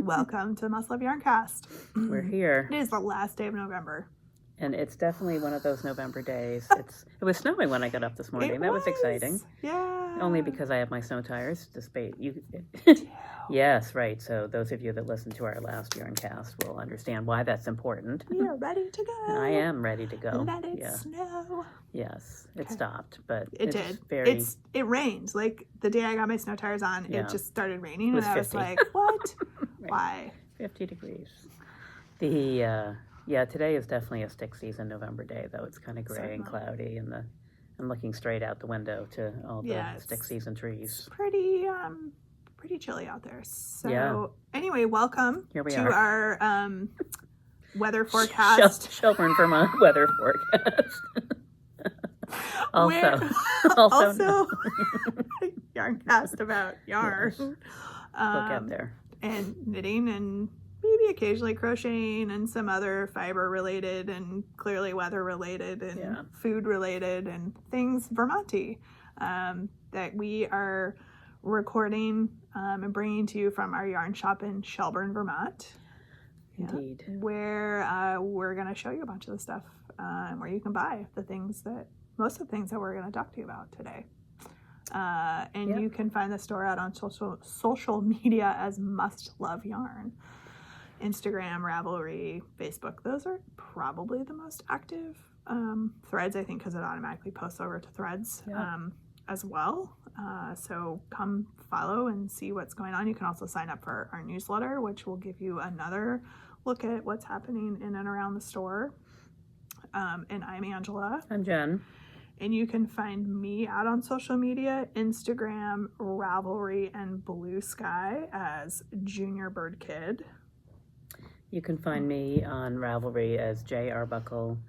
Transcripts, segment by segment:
Welcome to Must Love Yarncast. We're here. It is the last day of November. And it's definitely one of those November days. It was snowing when I got up this morning. That was exciting. Yeah. Only because I have my snow tires. Despite you. Yes, right. So those of you that listened to our last Yarncast will understand why that's important. We are ready to go. I am ready to go. Let it snow. Yes, it stopped, but it did. It rained. Like the day I got my snow tires on, it just started raining, and I was like, "What? Right. Why?" 50 degrees. Today is definitely a stick season November day, though. It's kind of gray and cloudy, and I'm looking straight out the window to all the stick season trees. It's pretty chilly out there. So anyway, welcome to our weather forecast. Shelburne, Vermont weather forecast. also Yarncast about yarn. Yes. We'll get there. And knitting and maybe occasionally crocheting and some other fiber related and clearly weather related and food related and things Vermonty that we are recording and bringing to you from our yarn shop in Shelburne, Vermont. Indeed. Where we're going to show you a bunch of the stuff and where you can buy most of the things that we're going to talk to you about today. You can find the store out on social media as Must Love Yarn. Instagram, Ravelry, Facebook. Those are probably the most active. Threads, I think, because it automatically posts over to Threads as well. So come follow and see what's going on. You can also sign up for our newsletter, which will give you another look at what's happening in and around the store. And I'm Angela. I'm Jen. And you can find me out on social media, Instagram, Ravelry, and Blue Sky as Junior Bird Kid. You can find me on Ravelry as J Arbuckle,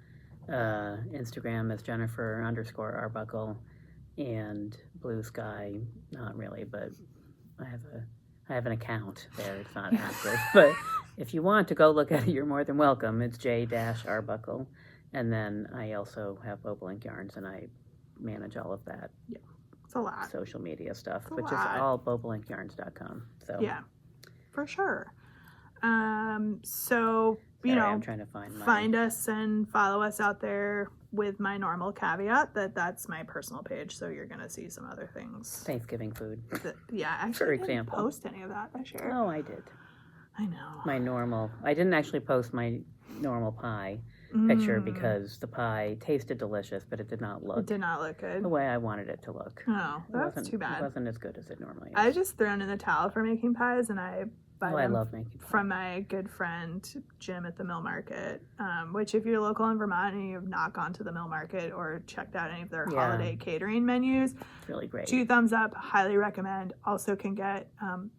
Instagram as Jennifer_Arbuckle, and Blue Sky, not really, but I have an account there. It's not active, but if you want to go look at it, you're more than welcome. It's J-Arbuckle. And then I also have Bobolink Yarns, and I manage all of that. Yeah, it's a lot. Social media stuff, which is all bobolinkyarns.com. So yeah, for sure. So I'm trying to find us and follow us out there with my normal caveat that that's my personal page. So you're gonna see some other things. Thanksgiving food. Actually, for example, I didn't post any of that this year. Oh, I did. I know. I didn't actually post my normal pie picture because the pie tasted delicious, but it did not look good the way I wanted it to look. Oh, that's too bad. It wasn't as good as it normally is. I just thrown in the towel for making pies, and I buy them love making pies. From my good friend Jim at the Mill Market, which if you're local in Vermont and you've not gone to the Mill Market or checked out any of their holiday catering menus, it's really great. 2 thumbs up, highly recommend. Also can get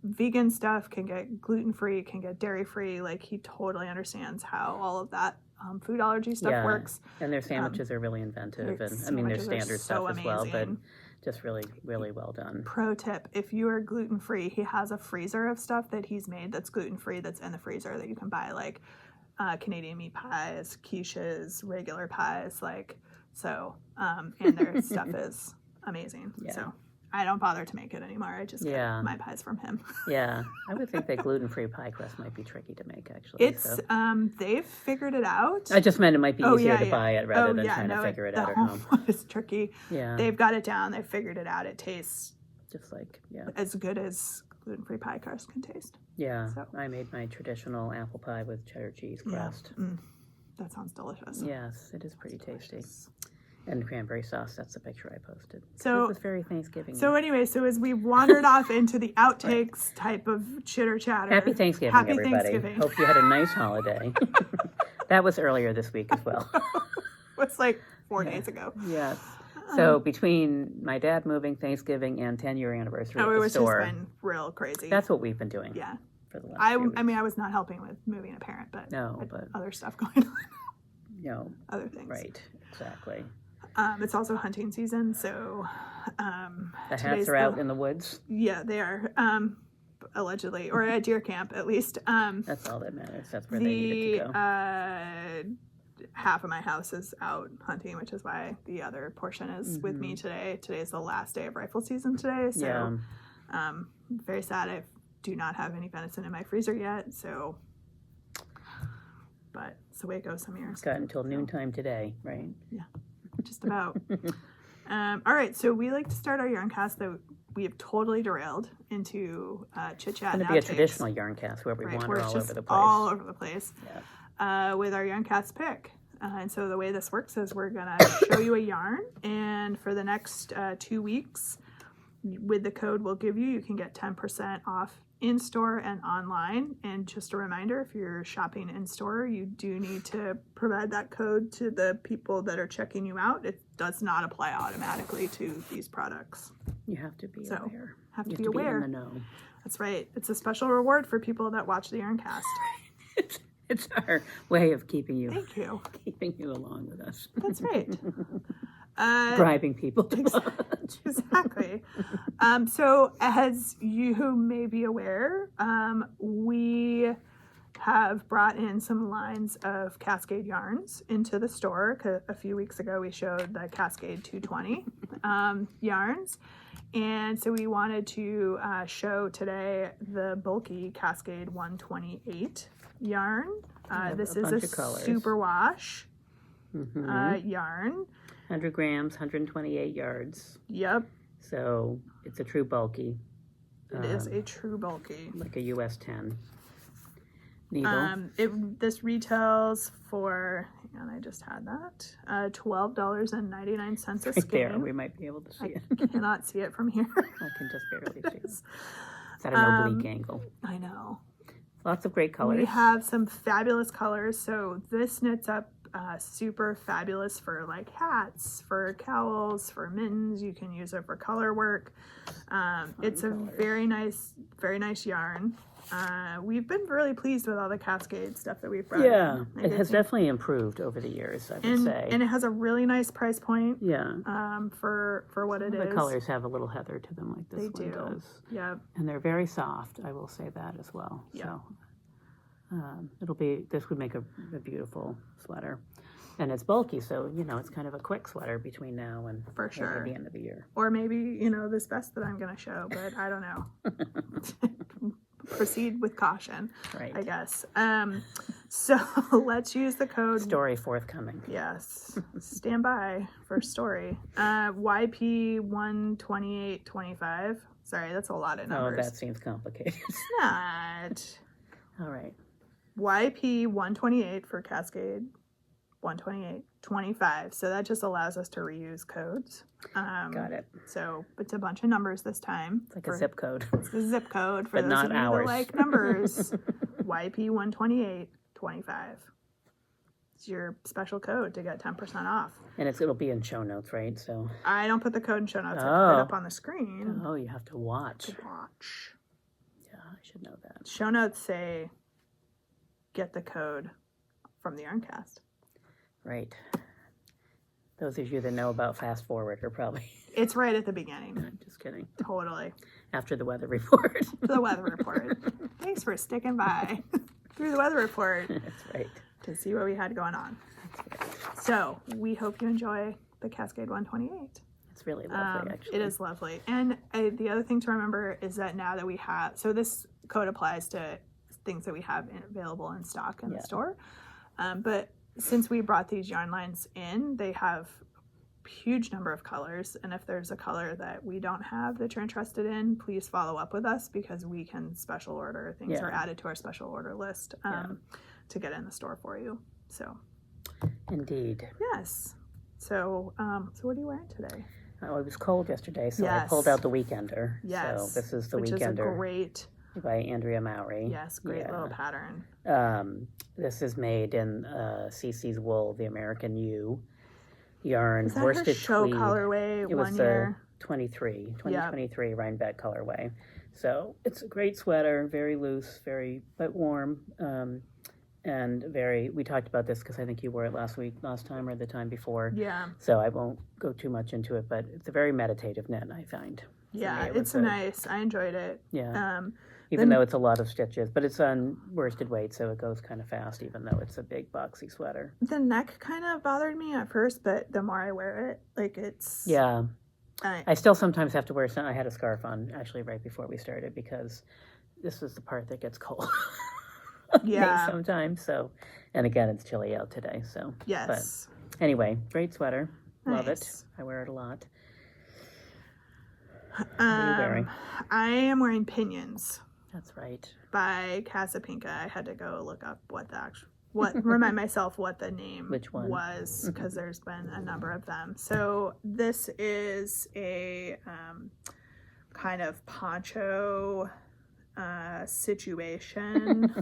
vegan stuff, can get gluten-free, can get dairy-free. Like, he totally understands how all of that food allergy stuff works. And their sandwiches are really inventive, and their standard stuff as well, but just really, really well done. Pro tip, if you are gluten-free, he has a freezer of stuff that he's made that's gluten-free that's in the freezer that you can buy, like Canadian meat pies, quiches, regular pies, and their stuff is amazing. Yeah. So I don't bother to make it anymore. I just get my pies from him. Yeah, I would think that gluten-free pie crust might be tricky to make, actually. It's, they've figured it out. I just meant it might be easier to buy it rather than trying to figure it out at home. It's tricky. Yeah. They've got it down. They've figured it out. It tastes just like, as good as gluten-free pie crust can taste. Yeah, so. I made my traditional apple pie with cheddar cheese crust. Yeah. That sounds delicious. Yes, it is pretty tasty. And cranberry sauce, that's the picture I posted. So it was very Thanksgiving. So anyway, as we wandered off into the outtakes type of chitter chatter. Happy Thanksgiving, everybody. Thanksgiving. Hope you had a nice holiday. That was earlier this week as well. It's like 4 days ago. Yes. So between my dad moving, Thanksgiving, and 10-year anniversary of the store. It's just been real crazy. That's what we've been doing. Yeah. For the last few weeks. I was not helping with moving a parent, but other stuff going on. Other things. Right. Exactly. It's also hunting season, so the hats are out in the woods. Yeah, they are, allegedly, or at deer camp at least. That's all that matters. That's where they needed to go. Half of my house is out hunting, which is why the other portion is with me today. Today is the last day of rifle season today, so very sad. I've do not have any venison in my freezer yet, so, but it's the way it goes some years. Got until noontime today, right? Yeah, just about. All right, so we like to start our yarn cast that we have totally derailed into chit chat. It's going to be a traditional yarn cast where we wander all over the place. All over the place. Yeah. With our yarn cast pick. And so the way this works is we're going to show you a yarn, and for the next 2 weeks, with the code we'll give you, you can get 10% off in-store and online. And just a reminder, if you're shopping in-store, you do need to provide that code to the people that are checking you out. It does not apply automatically to these products. You have to be aware. Have to be aware. Be in the know. That's right. It's a special reward for people that watch the Yarncast. It's our way of keeping you. Thank you. Keeping you along with us. That's right. Bribing people to watch. Exactly. So as you may be aware, we have brought in some lines of Cascade yarns into the store. A few weeks ago we showed the Cascade 220 yarns. And so we wanted to show today the bulky Cascade 128 yarn. This is a super wash yarn. 100 grams, 128 yards. Yep. So it's a true bulky. It is a true bulky. Like a US 10 needle. This retails for, hang on, I just had that, $12.99 a skein. There, we might be able to see it. I cannot see it from here. I can just barely see it. It's at an oblique angle. I know. Lots of great colors. We have some fabulous colors. So this knits up super fabulous for like hats, for cowls, for mittens. You can use it for color work. It's a very nice yarn. We've been really pleased with all the Cascade stuff that we've brought in. It has definitely improved over the years, I would say. And it has a really nice price point. Yeah. For what it is. The colors have a little heather to them, like this one does. Yeah. And they're very soft. I will say that as well. Yeah. So this would make a beautiful sweater. And it's bulky, so, it's kind of a quick sweater between now and the end of the year. Or maybe, this vest that I'm going to show, but I don't know. Proceed with caution, right. I guess. So let's use the code. Story forthcoming. Yes. Stand by for story. YP12825. Sorry, that's a lot of numbers. Oh, that seems complicated. It's not. All right. YP128 for Cascade 128.25. So that just allows us to reuse codes. Got it. So it's a bunch of numbers this time. It's like a zip code. It's a zip code for but those not of you ours. that like numbers. YP128.25. It's your special code to get 10% off. And it'll be in show notes, right? So I don't put the code in show notes. I put it up on the screen. Oh, you have to watch. Yeah, I should know that. Show notes say get the code from the Yarncast. Right. Those of you that know about fast forward are probably... It's right at the beginning. I'm just kidding. Totally. After the weather report. The weather report. Thanks for sticking by through the weather report. That's right. To see what we had going on. So we hope you enjoy the Cascade 128. It's really lovely, actually. It is lovely. And the other thing to remember is that now that we have... So this code applies to things that we have available in stock in the store. But since we brought these yarn lines in, they have a huge number of colors. And if there's a color that we don't have that you're interested in, please follow up with us because we can special order things or add it to our special order list to get in the store for you. So, indeed. Yes. So, so what are you wearing today? Oh, it was cold yesterday, so I pulled out the Weekender. Yes. So this is the Weekender. Which is a great... by Andrea Mowry. Yes, great little pattern. This is made in CC's Wool, the American U yarn. Is that worsted her show tweed. Colorway it one was year? 2023 Rhinebeck colorway. So it's a great sweater, very loose, but warm, and we talked about this because I think you wore it last time or the time before. Yeah. So I won't go too much into it, but it's a very meditative knit, I find. Yeah, it's nice. I enjoyed it. Yeah. Even though it's a lot of stitches, but it's on worsted weight, so it goes kind of fast, even though it's a big boxy sweater. The neck kind of bothered me at first, but the more I wear it, it's... Yeah. I still sometimes have to wear some. I had a scarf on, actually, right before we started, because this is the part that gets cold. Yeah. Sometimes. So, and again, it's chilly out today. So, yes. But anyway, great sweater. Love it. Nice. I wear it a lot. What are you wearing? I am wearing Pinions That's right. by Casapinka. I had to go look up remind myself what the name Which one? was, because there's been a number of them. So this is a kind of poncho situation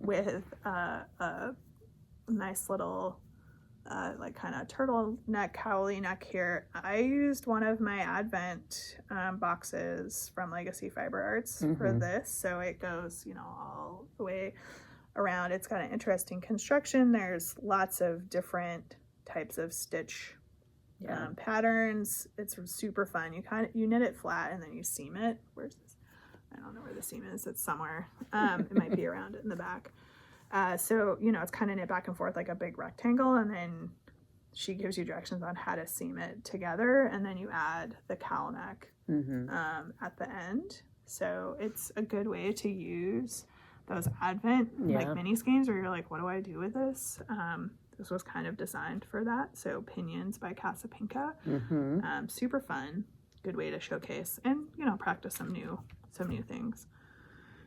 with a nice little like kind of turtleneck, cowly neck here. I used one of my Advent boxes from Legacy Fiber Arts for this, so it goes, all the way around. It's got an interesting construction. There's lots of different types of stitch patterns. It's super fun. You knit it flat and then you seam it. Where's this? I don't know where the seam is. It's somewhere. It might be around it in the back. So, it's kind of knit back and forth like a big rectangle, and then she gives you directions on how to seam it together, and then you add the cowl neck at the end. So it's a good way to use those Advent like mini skeins where you're like, what do I do with this? This was kind of designed for that. So Pinions by Casapinka. Super fun. Good way to showcase and, practice some new things.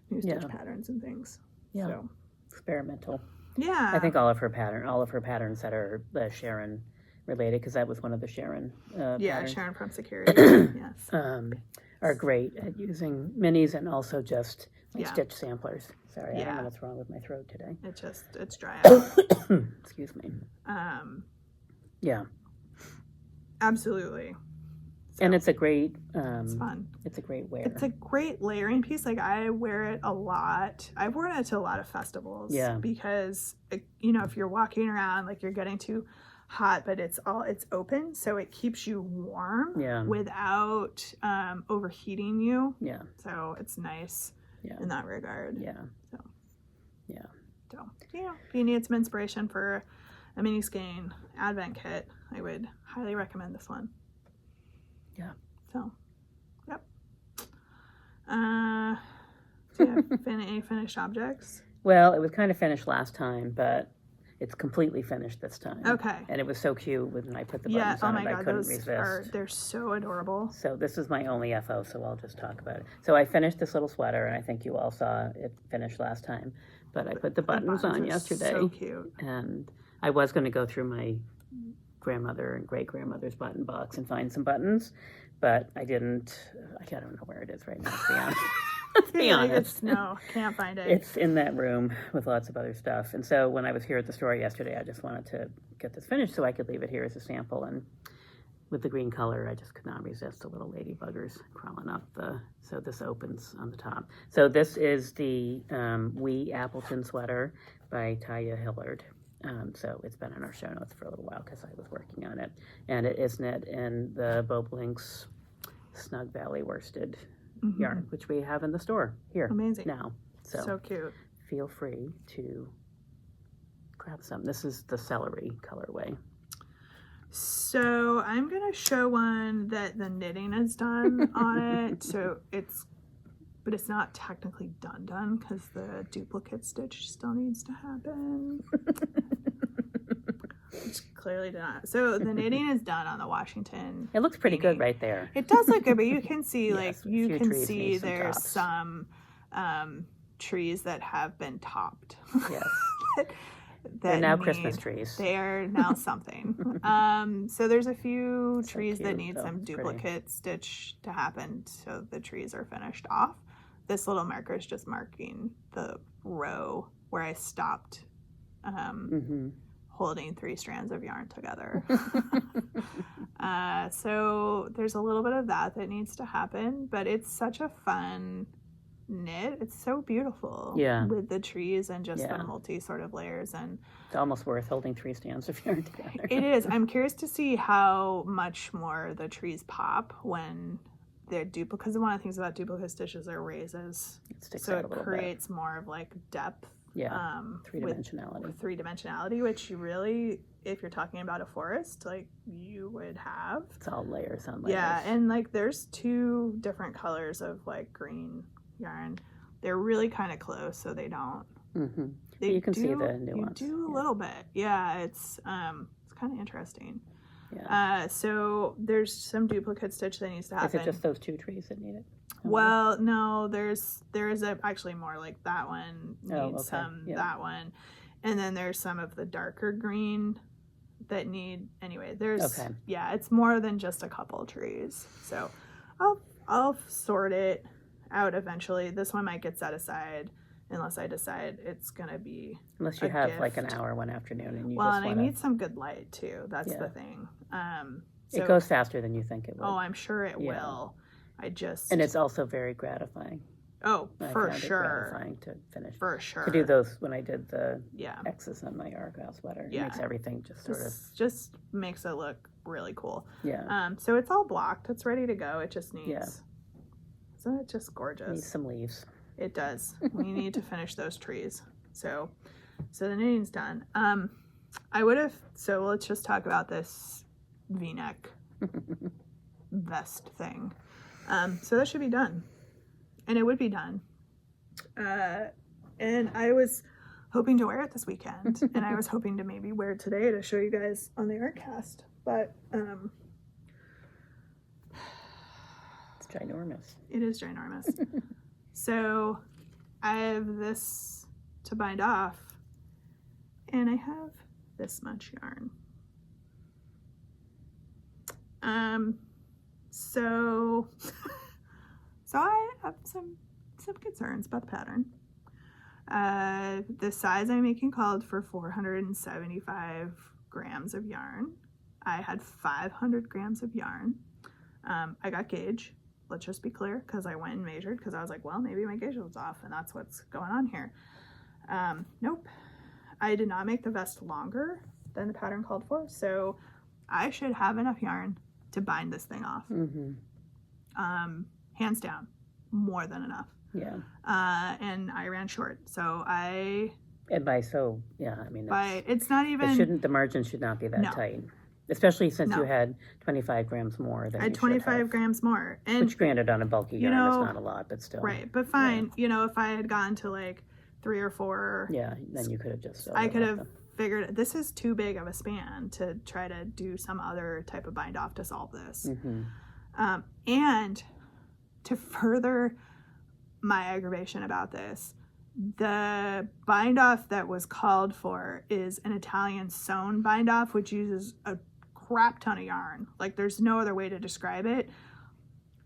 New stitch patterns and things. Yeah. So. Experimental. Yeah. I think all of her patterns that are Sharon related, because that was one of the Sharon patterns. Sharon from Security. Yes. Are great at using minis and also just stitch samplers. Sorry, I don't know what's wrong with my throat today. It's dry out. Excuse me. Yeah. Absolutely. So, and it's a great it's fun. It's a great wear. It's a great layering piece. Like, I wear it a lot. I've worn it to a lot of festivals. Yeah. Because if you're walking around, like, you're getting too hot, but it's open, so it keeps you warm without overheating you. Yeah. So it's nice in that regard. Yeah. So if you need some inspiration for a mini skein Advent kit, I would highly recommend this one. Yeah. So, yep. Do you have any finished objects? Well, it was kind of finished last time, but it's completely finished this time. Okay. And it was so cute when I put the buttons on it. I couldn't resist. They're so adorable. So this is my only FO, so I'll just talk about it. So I finished this little sweater, and I think you all saw it finished last time. But I put the buttons on yesterday. So cute. And I was going to go through my grandmother and great-grandmother's button box and find some buttons, but I didn't. I don't know where it is right now, to be honest. Let's be honest. No, can't find it. It's in that room with lots of other stuff. And so when I was here at the store yesterday, I just wanted to get this finished so I could leave it here as a sample. And with the green color, I just could not resist the little ladybuggers crawling up so this opens on the top. So this is the Wee Appleton sweater by Taya Hillard. So it's been in our show notes for a little while because I was working on it. And it is knit in the Boblink's Snug Valley worsted yarn, which we have in the store here. Amazing. Now. So cute. Feel free to grab some. This is the celery colorway. So I'm going to show one that the knitting is done on it. But it's not technically done because the duplicate stitch still needs to happen. Which clearly did not. So the knitting is done on the Washington. It looks pretty good right there. It does look good, but you can see there's some trees that have been topped. Yes. They're now Christmas trees. They are now something. So there's a few trees that need some duplicate stitch to happen so the trees are finished off. This little marker is just marking the row where I stopped holding 3 strands of yarn together. So there's a little bit of that needs to happen, but it's such a fun knit. It's so beautiful with the trees and just the multi sort of layers, and it's almost worth holding 3 strands of yarn together. It is. I'm curious to see how much more the trees pop when they're duplicate, because one of the things about duplicate stitches are raises, so it creates more of like depth. Three-dimensionality. With three-dimensionality, which you really, if you're talking about a forest, like you would have. It's all layers on layers. Yeah, and like there's 2 different colors of like green yarn. they're really kind of close, so they don't. Mm-hmm. They you can do, see the nuance. You do a little bit. Yeah, it's kind of interesting. Yeah. So there's some duplicate stitch that needs to happen. Is it just those 2 trees that need it? Well, no, there is actually more, like that one needs some, that one. And then there's some of the darker green that need, anyway, there's, yeah, it's more than just a couple trees. So I'll sort it out eventually. This one might get set aside unless I decide it's going to be unless you have gift. Like an hour one afternoon and you well, and I need some good light too. That's the thing. So, it goes faster than you think it will. Oh, I'm sure it will. And it's also very gratifying. Oh, for sure. Gratifying to finish. For sure. To do those when I did the X's on my Argyle sweater. It makes everything just makes it look really cool. Yeah. So it's all blocked. It's ready to go. It just needs. So it's just gorgeous. Needs some leaves. It does. We need to finish those trees. So the knitting's done. So let's just talk about this V-neck vest thing. So that should be done. And it would be done. And I was hoping to wear it this weekend. And I was hoping to maybe wear it today to show you guys on the Artcast. But it's ginormous. It is ginormous. So I have this to bind off. And I have this much yarn. So I have some concerns about the pattern. The size I'm making called for 475 grams of yarn. I had 500 grams of yarn. I got gauge. Let's just be clear, because I went and measured, because I was like, well, maybe my gauge was off, and that's what's going on here. Nope. I did not make the vest longer than the pattern called for, so I should have enough yarn to bind this thing off. Mm-hmm. Hands down, more than enough. Yeah. And I ran short, so it's not even. The margin should not be that tight, especially since you had 25 grams more than. I had 25 grams more, and which granted on a bulky yarn is not a lot, but still. Right, but fine. Yeah. If I had gone to like 3 or 4. Yeah, then you could have just. I could have figured this is too big of a span to try to do some other type of bind off to solve this. Mm-hmm. And to further my aggravation about this, the bind off that was called for is an Italian sewn bind off, which uses a crap ton of yarn. Like, there's no other way to describe it.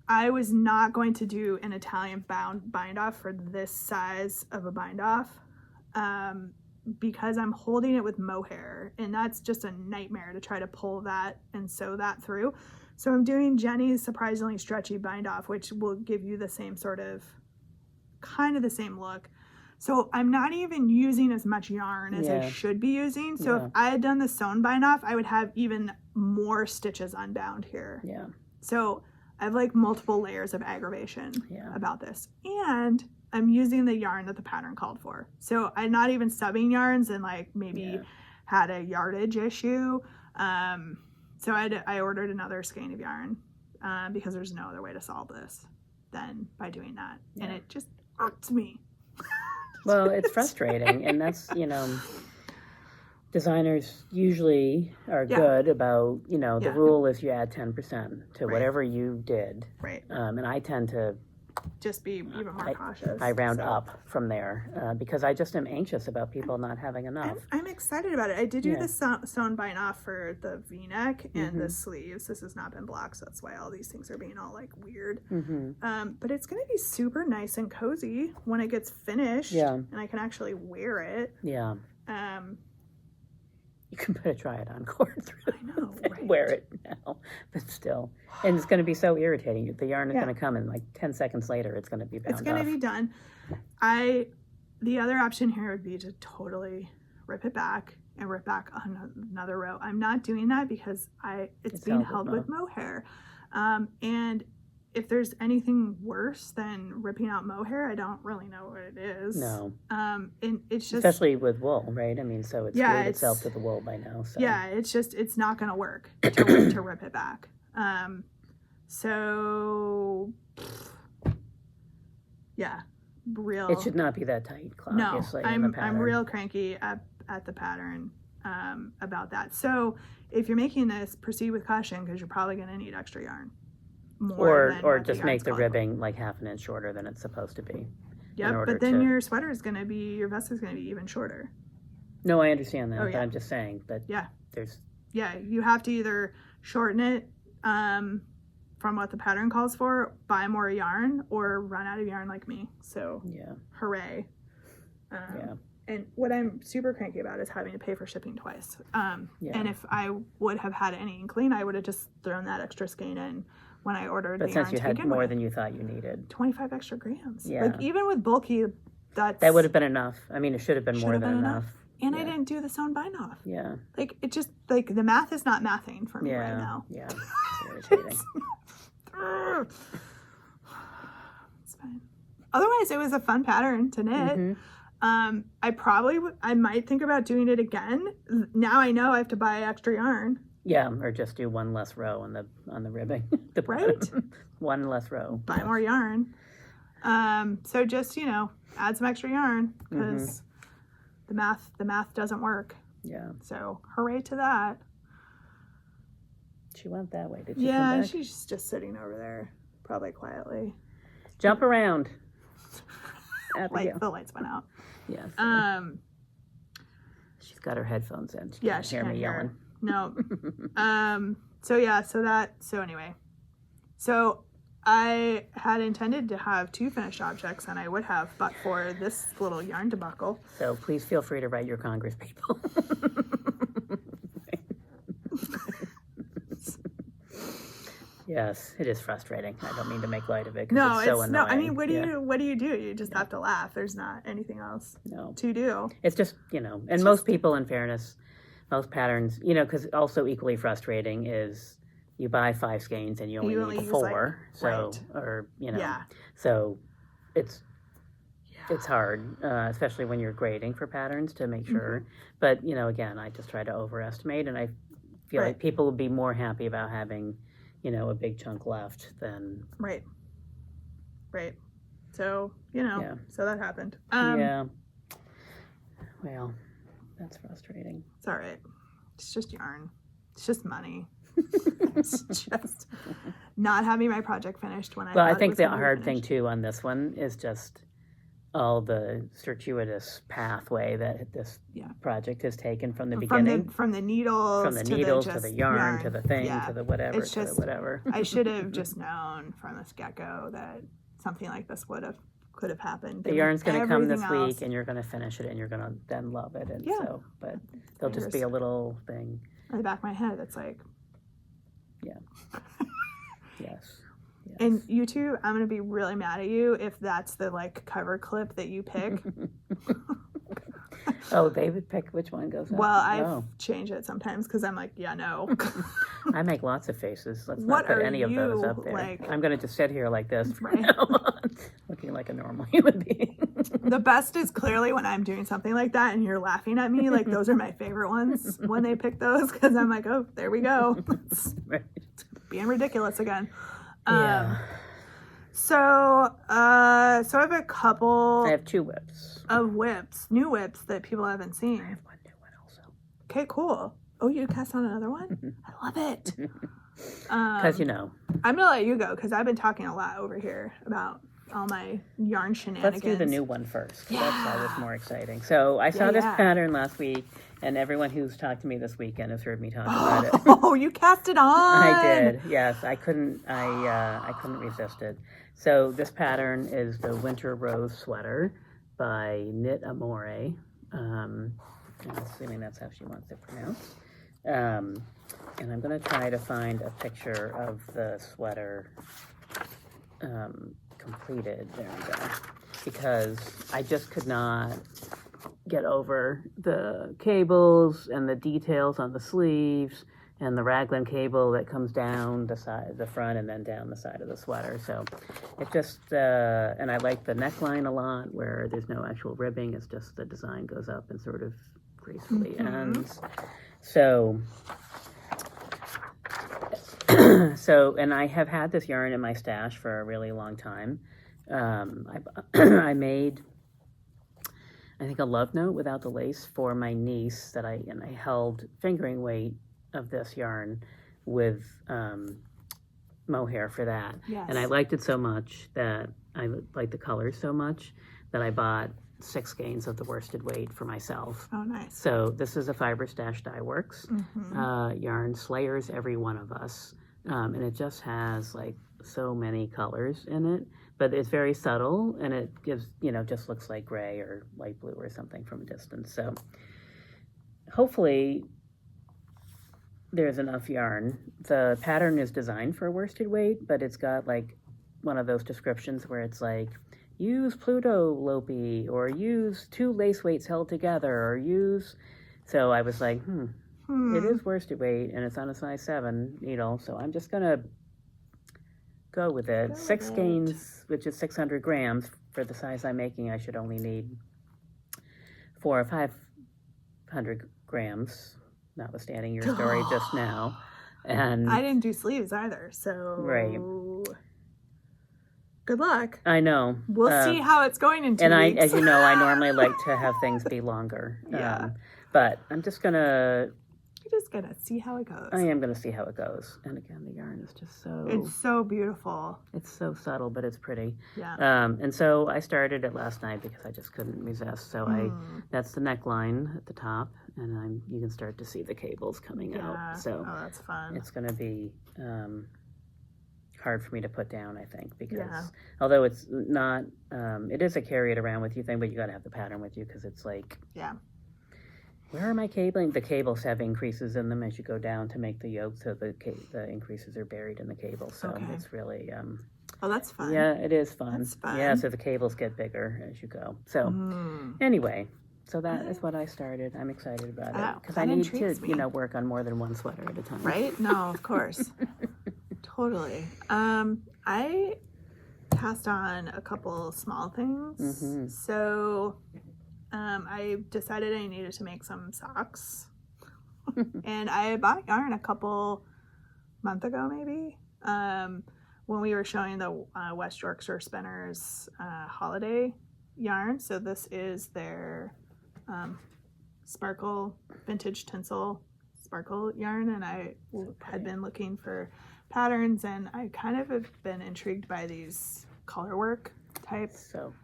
I was not going to do an Italian bind off for this size of a bind off because I'm holding it with mohair, and that's just a nightmare to try to pull that and sew that through. So I'm doing Jenny's surprisingly stretchy bind off, which will give you the same sort of, kind of the same look. So I'm not even using as much yarn as I should be using. So if I had done the sewn bind off, I would have even more stitches unbound here. Yeah. So I have like multiple layers of aggravation about this. And I'm using the yarn that the pattern called for. So I'm not even subbing yarns and like maybe had a yardage issue. So I ordered another skein of yarn because there's no other way to solve this than by doing that. And it just irks me. Well, it's frustrating. And that's, designers usually are good about, the rule is you add 10% to whatever you did. Right. And I tend to just be even more cautious. I round up from there because I just am anxious about people not having enough. I'm excited about it. I did do the sewn bind off for the V-neck and the sleeves. This has not been blocked, so that's why all these things are being all like weird. But it's going to be super nice and cozy when it gets finished. Yeah. And I can actually wear it. Yeah. You can put a try-it-on cord through it. I know, right? Wear it now, but still. And it's going to be so irritating. The yarn is going to come in like 10 seconds later. It's going to be bound off. It's going to be done. The other option here would be to totally rip it back and rip back another row. I'm not doing that because it's being held with mohair. And if there's anything worse than ripping out mohair, I don't really know what it is. No. And it's just... Especially with wool, right? I mean, so it's glued itself to the wool by now. So. Yeah, it's not going to work to rip it back. So, yeah. real. It should not be that tight, obviously. No, in the pattern. I'm real cranky at the pattern about that. So if you're making this, proceed with caution because you're probably going to need extra yarn. Or just make the ribbing like half an inch shorter than it's supposed to be. Yep, but then your sweater is going to be, your vest is going to be even shorter. No, I understand that, but I'm just saying that there's... Yeah, you have to either shorten it from what the pattern calls for, buy more yarn, or run out of yarn like me. So, hooray. And what I'm super cranky about is having to pay for shipping twice. And if I would have had any inkling, I would have just thrown that extra skein in when I ordered the yarn. But since you had more than you thought you needed. 25 extra grams. Yeah. Like, even with bulky, that would have been enough. I mean, it should have been more than enough. And I didn't do the sewn bind off. Yeah. Like, it just, like, the math is not mathing for me right now. Yeah. It's irritating. It's fine. Otherwise, it was a fun pattern to knit. Mm-hmm. I might think about doing it again. Now I know I have to buy extra yarn. Yeah, or just do one less row on the ribbing. Right? One less row. Buy more yarn. So just, add some extra yarn because the math doesn't work. Yeah. So hooray to that. She went that way. Did she? Yeah, she's just sitting over there, probably quietly. Jump around. The lights went out. Yes. She's got her headphones in. She can't hear me yelling. No. So anyway. So I had intended to have 2 finished objects, and I would have, but for this little yarn debacle. So please feel free to write your Congress people. Yes, it is frustrating. I don't mean to make light of it. No, it's so annoying. No. I mean, what do you do? You just have to laugh. There's not anything else to do. It's just and most people, in fairness, most patterns, because also equally frustrating is you buy 5 skeins and you only need 4. So it's hard, especially when you're grading for patterns to make sure. But again, I just try to overestimate, and I feel like people would be more happy about having a big chunk left than... Right. So, so that happened. Yeah. Well, that's frustrating. It's all right. It's just yarn. It's just money. It's just not having my project finished when I think the hard thing, too, on this one is just all the circuitous pathway that this project has taken from the beginning. From the needles to the yarn to the thing to the whatever it's just, to the whatever. I should have just known from the get-go that something like this could have happened. The yarn's going to come this week, and you're going to finish it, and you're going to then love it. And but there'll just be a little thing in the back of my head that's like, yes. And you two, I'm going to be really mad at you if that's the cover clip that you pick. Oh, they would pick which one goes up. Well, I change it sometimes because I'm like, no. I make lots of faces. Let's not put any of those up there. I'm going to just sit here like this from now on, looking like a normal human being. The best is clearly when I'm doing something like that and you're laughing at me. Like, those are my favorite ones when they pick those because I'm like, oh, there we go. It's being ridiculous again. So I have a couple. I have 2 whips. New whips that people haven't seen. I have one new one also. Okay, cool. Oh, you cast on another one? I love it. Because I'm gonna let you go because I've been talking a lot over here about all my yarn shenanigans. Let's do the new one first. Yeah. That's always more exciting. So I saw this pattern last week, and everyone who's talked to me this weekend has heard me talk about it. Oh, you cast it on! I did. Yes, I couldn't resist it. So this pattern is the Winter Rose Sweater by Knit Amore. I'm assuming that's how she wants it pronounced. And I'm going to try to find a picture of the sweater completed. There we go. Because I just could not get over the cables and the details on the sleeves and the raglan cable that comes down the front and then down the side of the sweater. So it just, and I like the neckline a lot where there's no actual ribbing. It's just the design goes up and sort of gracefully ends. So, and I have had this yarn in my stash for a really long time. I made, I think, a love note without the lace for my niece that I held fingering weight of this yarn with mohair for that. Yes. And I liked it so much that I liked the colors so much that I bought 6 skeins of the worsted weight for myself. Oh, nice. So this is a Fiber Stash Dye Works yarn, Slayers Every One of Us. And it just has like so many colors in it, but it's very subtle and it gives, just looks like gray or light blue or something from a distance. So hopefully there's enough yarn. The pattern is designed for worsted weight, but it's got like one of those descriptions where it's like, use Pluto Lopi, or use 2 lace weights held together, or use... So I was like, it is worsted weight, and it's on a size 7 needle, so I'm just going to go with it. 6 skeins, which is 600 grams. For the size I'm making, I should only need 4 or 500 grams, notwithstanding your story just now. And I didn't do sleeves either, so... Right. Good luck. I know. We'll see how it's going in 2 weeks. As you know, I normally like to have things be longer. Yeah. But I'm just going to... You're just going to see how it goes. I am going to see how it goes. And again, the yarn is just so... It's so beautiful. It's so subtle, but it's pretty. Yeah. And so I started it last night because I just couldn't resist. So that's the neckline at the top. And you can start to see the cables coming out. So that's fun. It's going to be... hard for me to put down, I think, because although it's not, it is a carry it around with you thing, but you got to have the pattern with you because it's like, where are my cabling? The cables have increases in them as you go down to make the yoke, so the increases are buried in the cable. So it's really, oh, that's fun. Yeah, it is fun. That's fun. Yeah, so the cables get bigger as you go. So anyway, so that is what I started. I'm excited about it because I need to, work on more than one sweater at a time. Right? No, of course. Totally. I cast on a couple small things. So I decided I needed to make some socks. And I bought yarn a couple months ago, maybe, when we were showing the West Yorkshire Spinners holiday yarn. So this is their sparkle vintage tinsel sparkle yarn, and I had been looking for patterns, and I kind of have been intrigued by these color work type socks.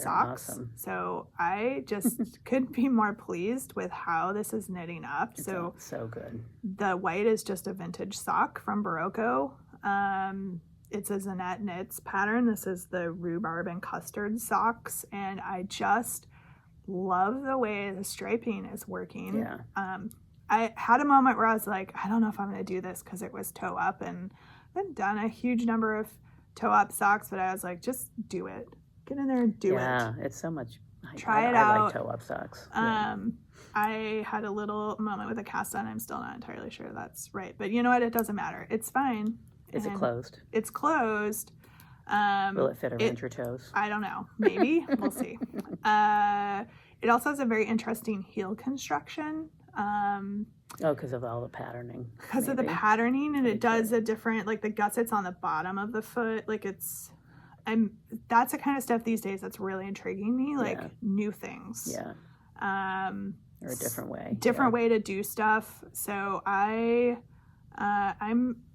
Awesome. So I just couldn't be more pleased with how this is knitting up. It's so good. The white is just a vintage sock from Barocco. It's a Zanette Knits pattern. This is the rhubarb and custard socks, and I just love the way the striping is working. Yeah. I had a moment where I was like, I don't know if I'm going to do this because it was toe up, and I've done a huge number of toe up socks, but I was like, just do it. Get in there and do it. Yeah, it's so much. Try it out. I like toe up socks. I had a little moment with a cast on. I'm still not entirely sure that's right, but you know what? It doesn't matter. It's fine. Is it closed? It's closed. Will it fit around your toes? I don't know. Maybe. We'll see. It also has a very interesting heel construction. Because of all the patterning. Because of the patterning, and it does a different, like the gussets on the bottom of the foot. Like that's the kind of stuff these days that's really intriguing me. Like new things. Yeah. Or a different way. Different way to do stuff. So I'm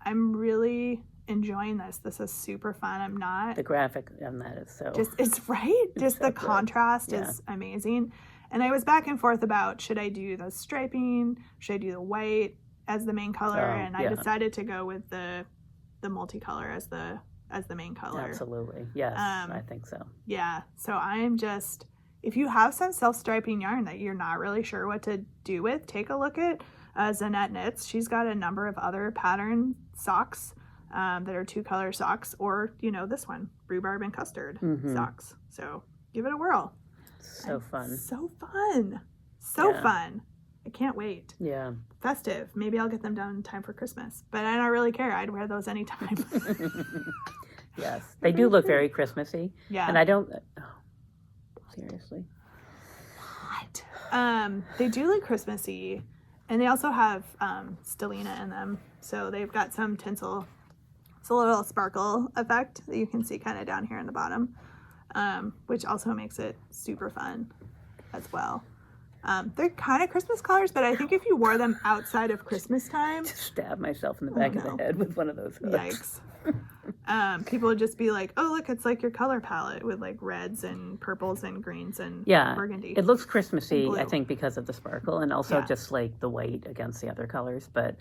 really enjoying this. This is super fun. I'm not. The graphic on that is so. It's right. Just so the contrast is amazing. And I was back and forth about, should I do the striping? Should I do the white as the main color? And I decided to go with the multicolor as the main color. Absolutely. Yes, I think so. Yeah. So I'm just, if you have some self-striping yarn that you're not really sure what to do with, take a look at Zanette Knits. She's got a number of other pattern socks that are 2-color socks, or, this one, rhubarb and custard socks. So give it a whirl. So fun. So fun. So fun. I can't wait. Yeah. Festive. Maybe I'll get them done in time for Christmas. But I don't really care. I'd wear those anytime. Yes. They do look very Christmassy. Yeah. And I don't... Oh, seriously. What? They do look Christmassy. And they also have stellina in them. So they've got some tinsel It's a little sparkle effect that you can see kind of down here in the bottom, which also makes it super fun as well. They're kind of Christmas colors, but I think if you wore them outside of Christmas time... Just stab myself in the back of the head with one of those hooks. Yikes. People would just be like, oh, look, it's like your color palette with like reds and purples and greens and burgundy. It looks Christmassy, I think, because of the sparkle and also just like the white against the other colors, but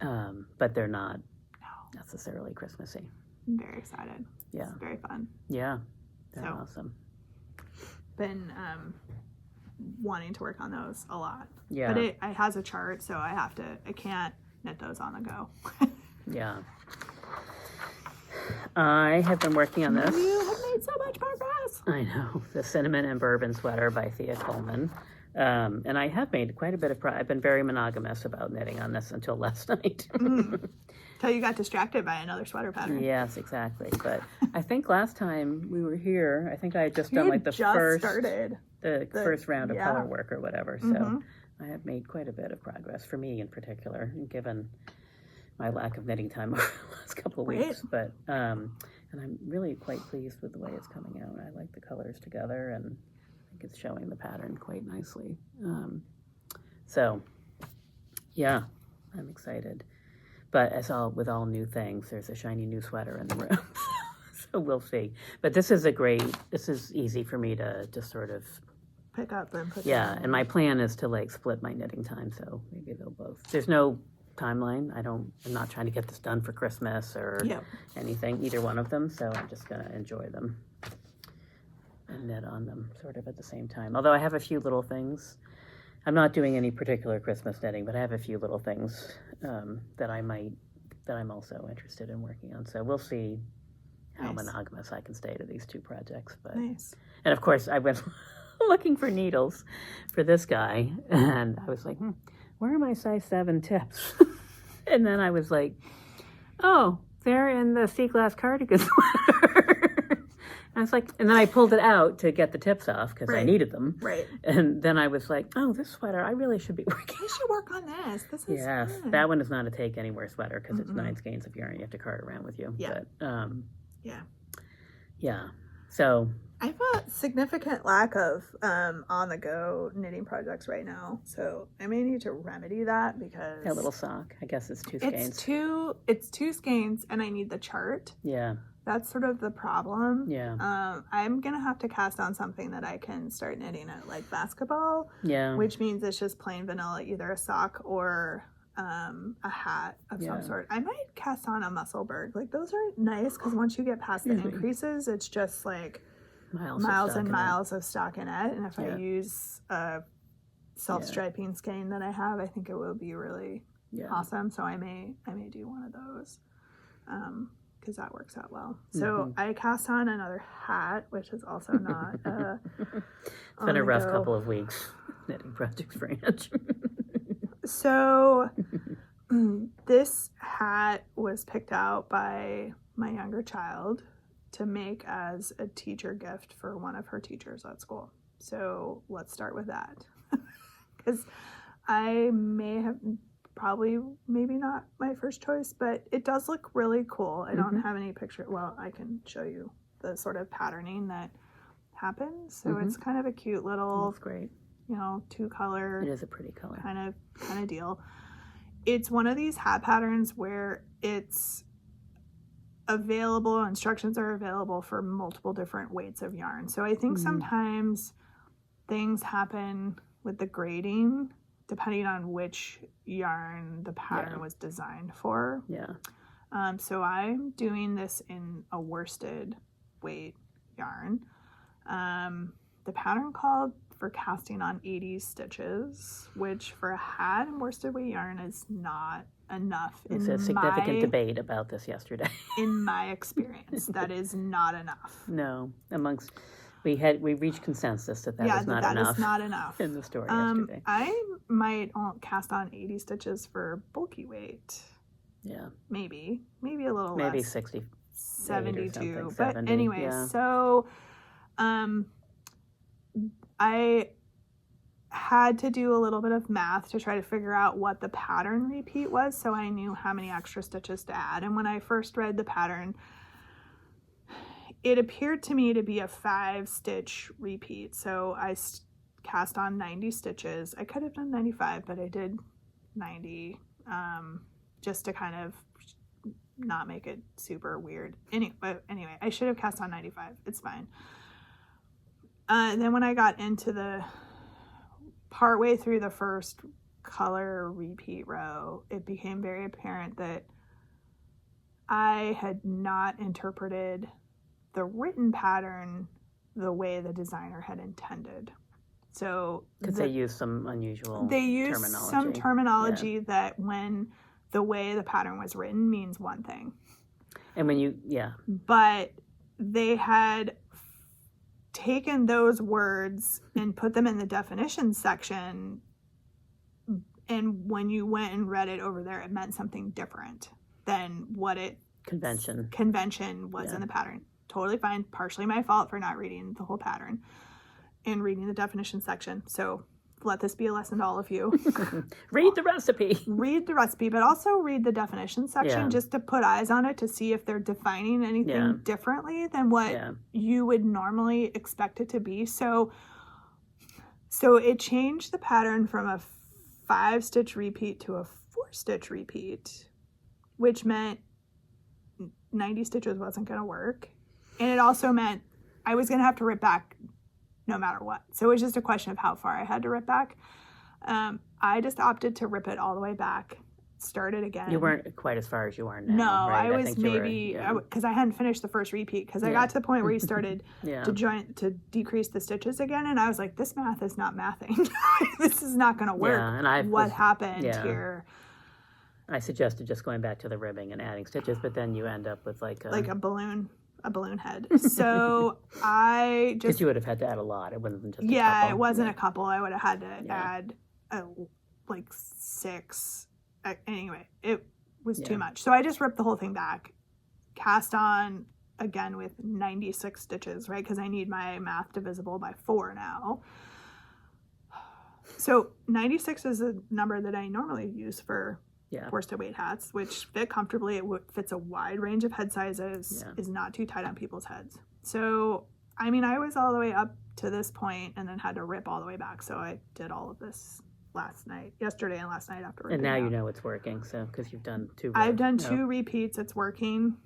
they're not necessarily Christmassy. I'm very excited. Yeah. It's very fun. Yeah. They're awesome. Been wanting to work on those a lot. Yeah. But it has a chart, so I can't knit those on the go. Yeah. I have been working on this. You have made so much progress. I know. The Cinnamon and Bourbon Sweater by Thea Coleman. And I have made quite a bit of I've been very monogamous about knitting on this until last night. Until you got distracted by another sweater pattern. Yes, exactly. But I think last time we were here, I think I had just done like the first round of color work or whatever. So I have made quite a bit of progress for me in particular, given my lack of knitting time over the last couple of weeks. But and I'm really quite pleased with the way it's coming out. I like the colors together, and I think it's showing the pattern quite nicely. So yeah, I'm excited. But with all new things, there's a shiny new sweater in the room. So we'll see. But this is easy for me to just sort of pick up and put and my plan is to like split my knitting time, so maybe they'll both. There's no timeline. I'm not trying to get this done for Christmas or anything, either one of them, so I'm just gonna enjoy them and knit on them sort of at the same time. Although I have a few little things. I'm not doing any particular Christmas knitting, but I have a few little things that I'm also interested in working on. So we'll see how monogamous I can stay to these two projects. But and of course I went looking for needles for this guy, and I was like, where are my size 7 tips? And then I was like, oh, they're in the sea glass cardigan sweater. I was like, and then I pulled it out to get the tips off because I needed them. Right. And then I was like, oh, this sweater, I really should be working. You should work on this. This is fun. That one is not a take anywhere sweater because it's 9 skeins of yarn you have to cart around with you. Yeah. But, yeah. So I have a significant lack of on-the-go knitting projects right now, so I may need to remedy that because that little sock, I guess it's 2 skeins. It's 2 skeins, and I need the chart. Yeah. That's sort of the problem. Yeah. I'm gonna have to cast on something that I can start knitting at, like basketball. Yeah. Which means it's just plain vanilla, either a sock or a hat of some sort. I might cast on a Musselburgh. Like those are nice because once you get past the increases, it's just like miles and miles of stockinette. And if I use a self-striping skein that I have, I think it will be really awesome. So I may do one of those. Because that works out well. So I cast on another hat, which is also not it's been a rough couple of weeks knitting projects for Ange. So this hat was picked out by my younger child to make as a teacher gift for one of her teachers at school. So let's start with that. Because I may have maybe not my first choice, but it does look really cool. I don't have any picture. Well, I can show you the sort of patterning that happens. So it's kind of a cute little, that's great. 2-color. It is a pretty color. Kind of deal. It's one of these hat patterns where it's available, instructions are available for multiple different weights of yarn. So I think sometimes things happen with the grading depending on which yarn the pattern was designed for. Yeah. So I'm doing this in a worsted weight yarn. The pattern called for casting on 80 stitches, which for a hat and worsted weight yarn is not enough. There's a significant debate about this yesterday. In my experience, that is not enough. No, we reached consensus that is not enough. That is not enough in the store yesterday. I might cast on 80 stitches for bulky weight. Yeah. Maybe a little maybe less. 60. 72. But 70, anyway, so I had to do a little bit of math to try to figure out what the pattern repeat was, so I knew how many extra stitches to add. And when I first read the pattern, it appeared to me to be a 5-stitch repeat. So I cast on 90 stitches. I could have done 95, but I did 90, just to kind of not make it super weird. Anyway, I should have cast on 95. It's fine. Then when I got into the partway through the first color repeat row, it became very apparent that I had not interpreted the written pattern the way the designer had intended. So because they use some unusual terminology that when the way the pattern was written means one thing. And when but they had taken those words and put them in the definition section, and when you went and read it over there, it meant something different than what convention was in the pattern. Totally fine. Partially my fault for not reading the whole pattern and reading the definition section. So let this be a lesson to all of you. Read the recipe. Read the recipe, but also read the definition section just to put eyes on it to see if they're defining anything differently than what you would normally expect it to be. So it changed the pattern from a 5-stitch repeat to a 4-stitch repeat, which meant 90 stitches wasn't going to work. And it also meant I was going to have to rip back no matter what. So it was just a question of how far I had to rip back. I just opted to rip it all the way back, start it again. You weren't quite as far as you are now. No, right? I was maybe, because I hadn't finished the first repeat, because I got to the point where you started to decrease the stitches again, and I was like, this math is not mathing. This is not going to work. And what happened here? I suggested just going back to the ribbing and adding stitches, but then you end up with like a balloon head. So I just... Because you would have had to add a lot. It wasn't just a couple. It wasn't a couple. I would have had to add like 6. Anyway, it was too much. So I just ripped the whole thing back, cast on again with 96 stitches, right? Because I need my math divisible by 4 now. So 96 is a number that I normally use for worsted weight hats, which fit comfortably. It fits a wide range of head sizes, is not too tight on people's heads. So, I mean, I was all the way up to this point and then had to rip all the way baback. So I did all of this yesterday and last night after ripping. And now you know it's working, so because you've done 2. I've done 2 repeats. It's working.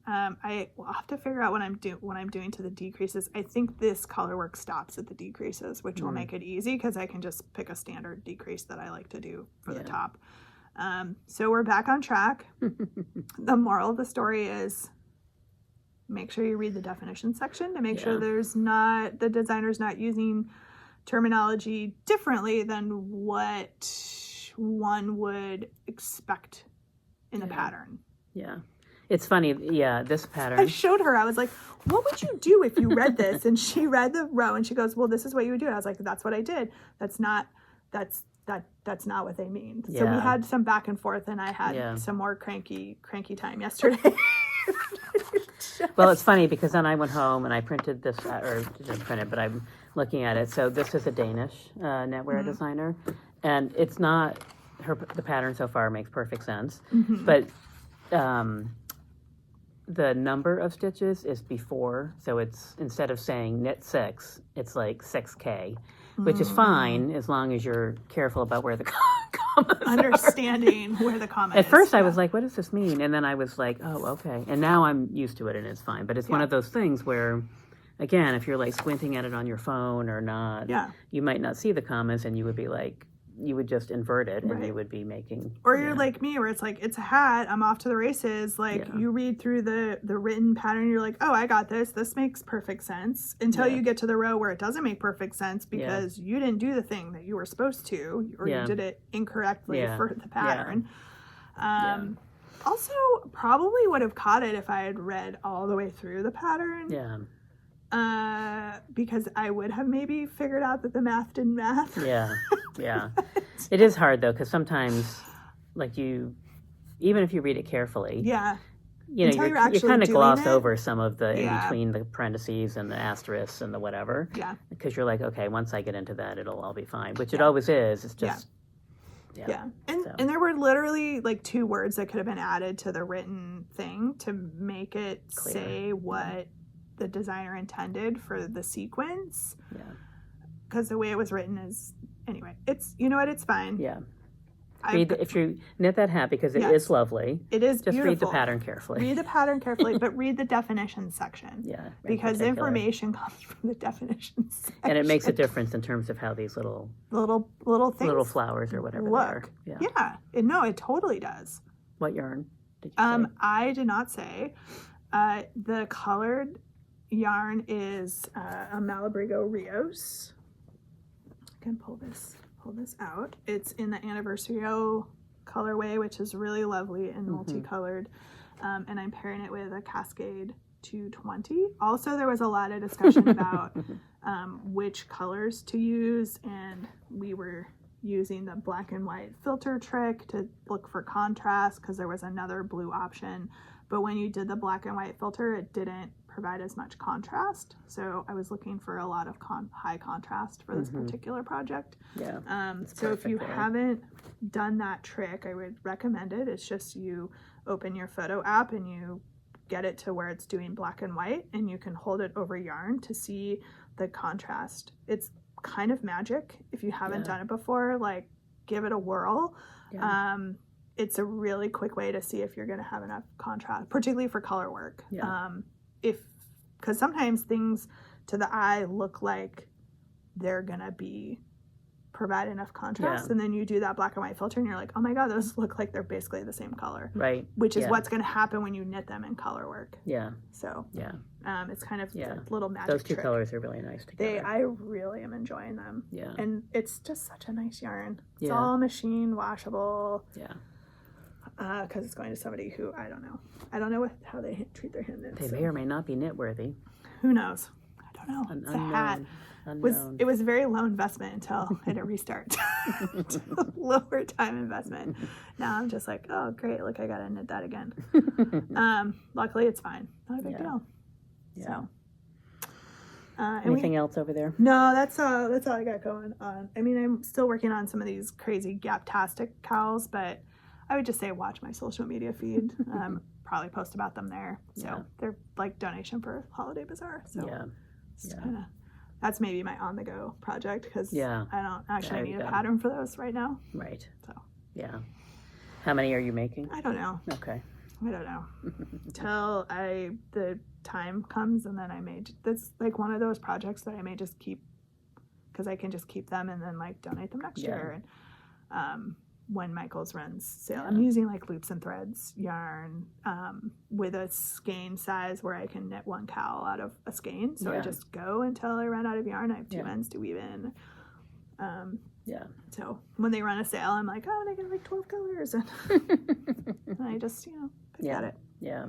I will have to figure out what I'm doing to the decreases. I think this color work stops at the decreases, which will make it easy because I can just pick a standard decrease that I like to do for the top. So we're back on track. The moral of the story is make sure you read the definition section to make sure the designer's not using terminology differently than what one would expect in the pattern. Yeah. It's funny. Yeah, this pattern. I showed her. I was like, what would you do if you read this? And she read the row and she goes, well, this is what you would do. And I was like, that's what I did. That's not what they mean. So we had some back and forth, and I had some more cranky time yesterday. Well, it's funny because then I went home and I printed this, or didn't print it, but I'm looking at it. So this is a Danish knitwear designer, and it's not the pattern so far makes perfect sense, but the number of stitches is before, so it's instead of saying knit 6, it's like 6K. Which is fine as long as you're careful about where the commas understanding where the comma is. At first I was like, what does this mean? And then I was like, oh, okay. And now I'm used to it and it's fine. But it's one of those things where, again, if you're like squinting at it on your phone or not, you might not see the commas and you would be like, you would just invert it and you would be making... Or you're like me, where it's like, it's a hat, I'm off to the races. Like, you read through the written pattern, you're like, oh, I got this. This makes perfect sense. Until you get to the row where it doesn't make perfect sense because you didn't do the thing that you were supposed to, or you did it incorrectly for the pattern. Also, probably would have caught it if I had read all the way through the pattern. Yeah. Because I would have maybe figured out that the math didn't math. Yeah. It is hard though, because sometimes, like even if you read it carefully, you know, until you're you actually kind of doing gloss it. over some of the in Yeah. between the parentheses and the asterisks and the whatever. Yeah. Because you're like, okay, once I get into that, it'll all be fine, which it Yeah. always is. It's just, Yeah. And So. and there were literally like 2 words that could have been added to the written thing to make it Clear. say what the designer intended for the sequence. Yeah. Because the way it was written is, anyway, it's, you know what, it's fine. Yeah. If you knit that hat, because it is lovely. It is just beautiful. read the pattern carefully. Read the pattern carefully, but read the definition section. Yeah. Because information comes from the definition section. And it makes a difference in terms of how these little things, little flowers or whatever look. they are. Yeah. No, it totally does. What yarn did you say? I did not say. The colored yarn is a Malabrigo Rios. I can pull this out. It's in the Anniversario colorway, which is really lovely and multicolored. And I'm pairing it with a Cascade 220. Also, there was a lot of discussion about which colors to use, and we were using the black and white filter trick to look for contrast because there was another blue option. But when you did the black and white filter, it didn't provide as much contrast. So I was looking for a lot of high contrast for this particular project. Yeah. So if you haven't done that trick, I would recommend it. It's just you open your photo app and you get it to where it's doing black and white, and you can hold it over yarn to see the contrast. It's kind of magic. If you haven't done it before, like, give it a whirl. Yeah. It's a really quick way to see if you're going to have enough contrast, particularly for color work. Yeah. Because sometimes things to the eye look like they're going to provide enough contrast, and then you do that black and white filter and you're like, oh my god, those look like they're basically the same color. Right. Which is what's going to happen when you knit them in color work. Yeah. So it's kind of a little magic Those two trick. colors are really nice together. I really am enjoying them. Yeah. And it's just such a nice yarn. It's Yeah. all machine washable. Yeah. Because it's going to somebody who, I don't know how they treat their hand knits. They may or may not be knit worthy. Who knows? I don't know. It's a hat. It was a very low investment until I had to restart. Lower time investment. Now I'm just like, oh great, look, I gotta knit that again. Luckily it's fine. Not a big deal. Yeah. So anything else over there? No, that's all I got going on. I mean, I'm still working on some of these crazy Gaptastic cowls, but I would just say watch my social media feed. Probably post about them there. So they're like donation for Holiday Bazaar. So that's maybe my on the go project, because I don't actually need a pattern for those right now. Right. So how many are you making? I don't know. Okay. I don't know till the time comes, and then I may. That's like one of those projects that I may just keep, because I can just keep them and then like donate them next year. And when Michael's runs sale, I'm using like loops and threads yarn with a skein size where I can knit one cowl out of a skein. So I just go until I run out of yarn. I have 2 ends to weave in. So when they run a sale, I'm like, oh, and I get like 12 colors, and, and I just pick at it. Yeah.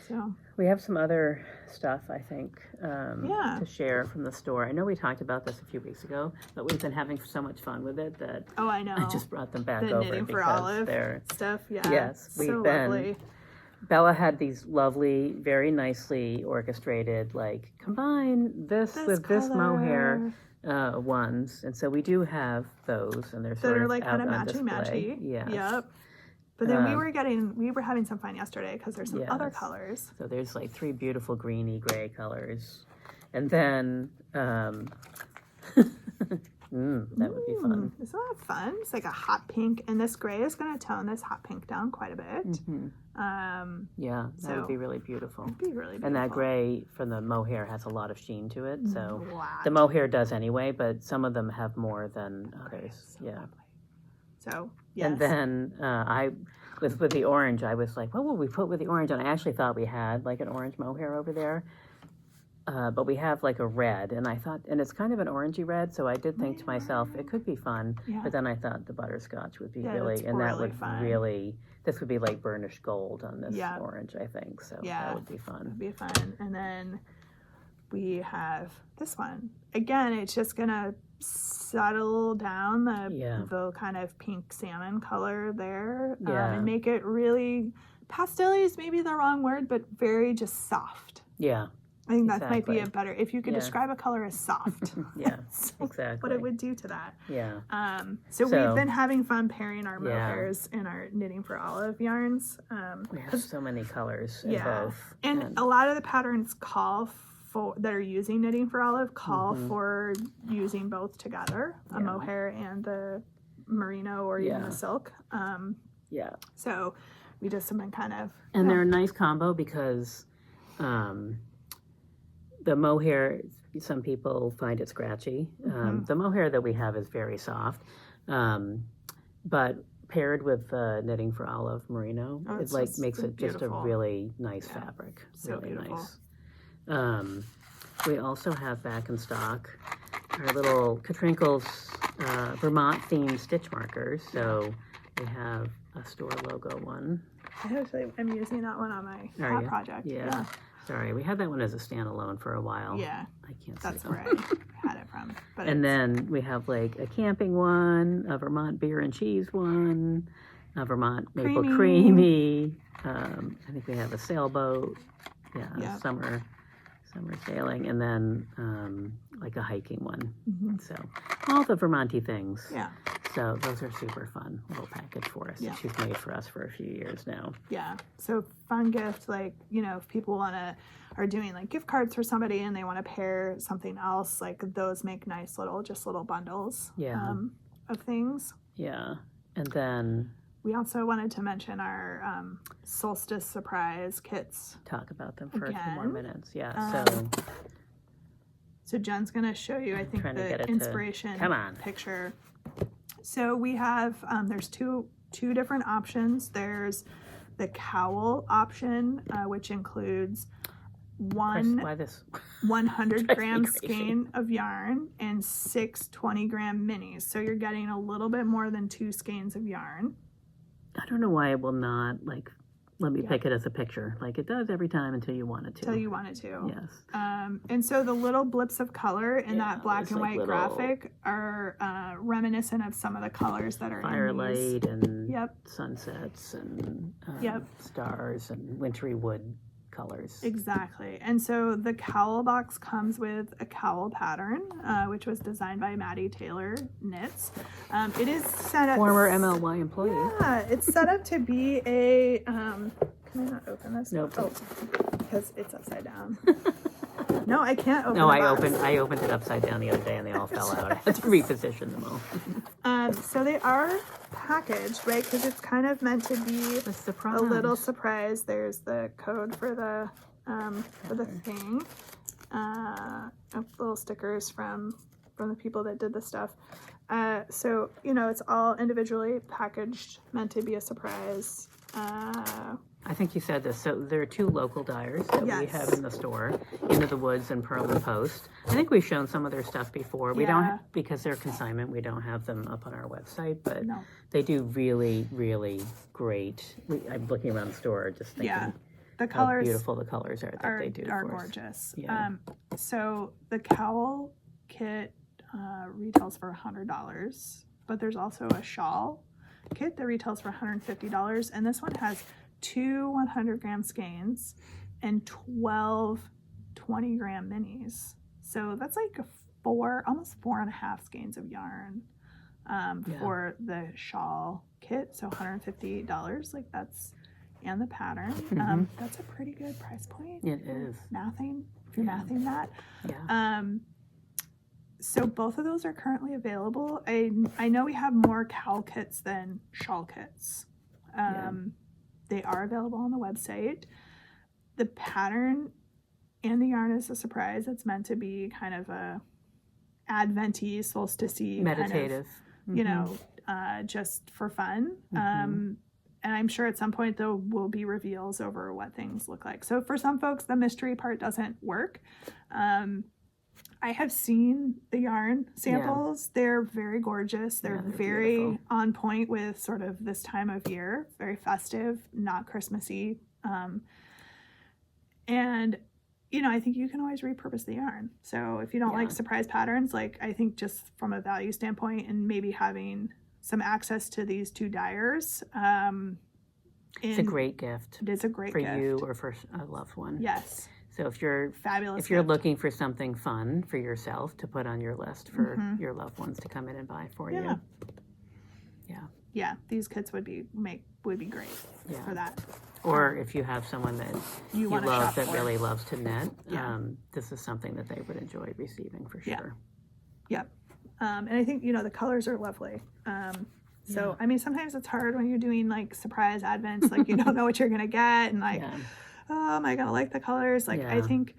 So we have some other stuff, I think, to share from the store. I know we talked about this a few weeks ago, but we've been having so much fun with it that I know. I just brought them back the over knitting for because Olive they're stuff. Yeah. Yes, so we've been. Lovely. Bella had these lovely, very nicely orchestrated, like, combine this with color. this mohair ones, and so we do have those, and they're sort of like out kind of on matchy. display. Yes. Yep. But then we were having some fun yesterday because there's some other colors. So there's like 3 beautiful greeny gray colors, and then that would be fun. Isn't that fun? It's like a hot pink, and this gray is going to tone this hot pink down quite a bit. That would be really beautiful. It'd be really beautiful. And that gray from the mohair has a lot of sheen to it, so the Black. mohair does anyway, but some of them have more than others. Lovely. So yes. And then with the orange, I was like, what will we put with the orange? And I actually thought we had like an orange mohair over there. But we have like a red, and I thought, and it's kind of an orangey red, so I did think to myself, it could be fun. But then I thought the butterscotch would be really, and that would fun. Really, this would be like burnished gold on this orange, I think. So that would be fun. It would be fun. And then we have this one. Again, it's just gonna settle down the kind of pink salmon color there, and make it really pastel-y is maybe the wrong word, but very just soft. Yeah. I think that might be a better, if you could Yeah. describe a color as soft. Yeah, So exactly. what it would do to that. Yeah. So we've been having fun pairing our mohairs and our Knitting for Olive yarns. We have so many colors in both. And a lot of the patterns that are using Knitting for Olive call for using both together, a mohair and the merino or even the silk. So we just have been kind of... And they're a nice combo because the mohair, some people find it scratchy. The mohair that we have is very soft. But paired with Knitting for Olive merino, it makes it just a really nice fabric. So really beautiful. Nice. We also have back in stock our little Katrinkle's Vermont themed stitch markers. So we have a store logo one. I'm using that one on my hat project. Yeah. Sorry, we had that one as a standalone for a while. Yeah. I can't That's say where I had it from. But and then we have like a camping one, a Vermont beer and cheese one, a Vermont maple creamy. I think we have a sailboat. Summer sailing, and then like a hiking one. So all the Vermonty things. Yeah. So those are super fun little package for us. She's made for us for a few years now. Yeah. So fun gift, like, if people are doing like gift cards for somebody and they want to pair something else, like those make nice little bundles of things. Yeah. And then we also wanted to mention our solstice surprise kits. Talk about them for a few more minutes. Yeah. So Jen's going to show you, I think, the inspiration picture. So we have, there's two different options. There's the cowl option, which includes 100-gram skein of yarn and 6 20-gram minis. So you're getting a little bit more than 2 skeins of yarn. I don't know why it will not, let me pick it as a picture. Like it does every time until you want it to. Yes. And so the little blips of color in that black and white graphic are reminiscent of some of the colors that are firelight and sunsets and stars and wintry wood colors. Exactly. And so the cowl box comes with a cowl pattern, which was designed by Maddie Taylor Knits. It is set up... Former MLY employee. Yeah, it's set up to be a... can I not open this? Nope. Oh, because it's upside down. No, I can't open I opened it upside down the other day and they all fell out. I had to reposition them all. So they are packaged, right? Because it's kind of meant to be a little surprise. There's the code for the thing. Little stickers from the people that did the stuff. So it's all individually packaged, meant to be a surprise. I think you said this. So there are 2 local dyers that we have in the store, Into the Woods and Pearl and Post. I think we've shown some of their stuff before. We don't, because they're consignment, we don't have them up on our website, but they do really, really great. I'm looking around the store just thinking the colors, how beautiful the colors are that they do are for gorgeous. Yeah. So the cowl kit retails for $100, but there's also a shawl kit that retails for $150, and this one has 2 100-gram skeins and 12 20-gram minis. So that's like almost 4.5 skeins of yarn for the shawl kit. So $150, and the pattern. That's a pretty good price point. It is. If you're mathing that. Yeah. So both of those are currently available. I know we have more cowl kits than shawl kits. They are available on the website. The pattern and the yarn is a surprise. It's meant to be kind of a Advent-y, solstice-y, meditative, kind of, just for fun. And I'm sure at some point there will be reveals over what things look like. So for some folks, the mystery part doesn't work. I have seen the yarn samples. Yeah. They're very gorgeous. They're very beautiful. On point with sort of this time of year. Very festive, not Christmassy. And, I think you can always repurpose the yarn. So if you don't like surprise patterns, I think just from a value standpoint and maybe having some access to these 2 dyers, It's a great gift. It is a great for gift. you or for a loved one. Yes. So if you're fabulous, if you're looking for something fun for yourself to put on your list for Mm-hmm. your loved ones to come in and buy for Yeah. you. Yeah. Yeah, these kits would be great Yeah. for that. Or if you have someone that you wanna love shop that for. really loves to knit, Yeah. This is something that they would enjoy receiving for sure. Yep. And I think, the colors are lovely. So, I mean, sometimes it's hard when you're doing like surprise advents, like you don't know what you're going to get. And like, oh, am I going to like the colors? Like, I think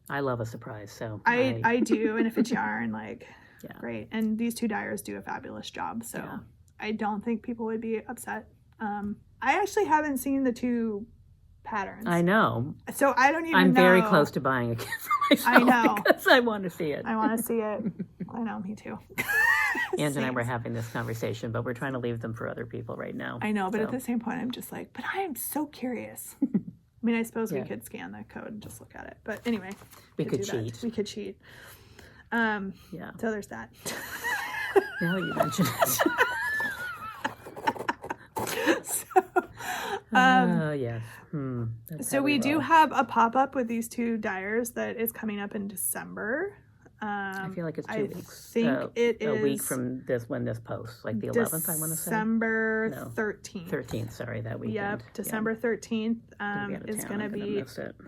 I love a surprise. So I do. And if it's yarn, like, Yeah. great. And these two dyers do a fabulous job. So I don't think people would be upset. I actually haven't seen the two patterns. I know. So I don't even know. I'm very close to buying a kit for myself. I know. Because I want to see it. I want to see it. I know, me too. Ange and I were having this conversation, but we're trying to leave them for other people right now. I know, but at the same point, I'm just like, but I am so curious. I mean, I suppose we could scan the code and just look at it. But anyway. We could cheat. We could cheat. Yeah. So there's that. Now you mention it. Yes. So we do have a pop-up with these two dyers that is coming up in December. I feel like it's 2 weeks. I think it is a week from when this posts, like the 11th, I want to say. December 13th. 13th, sorry, that weekend. Yep, December 13th is going to be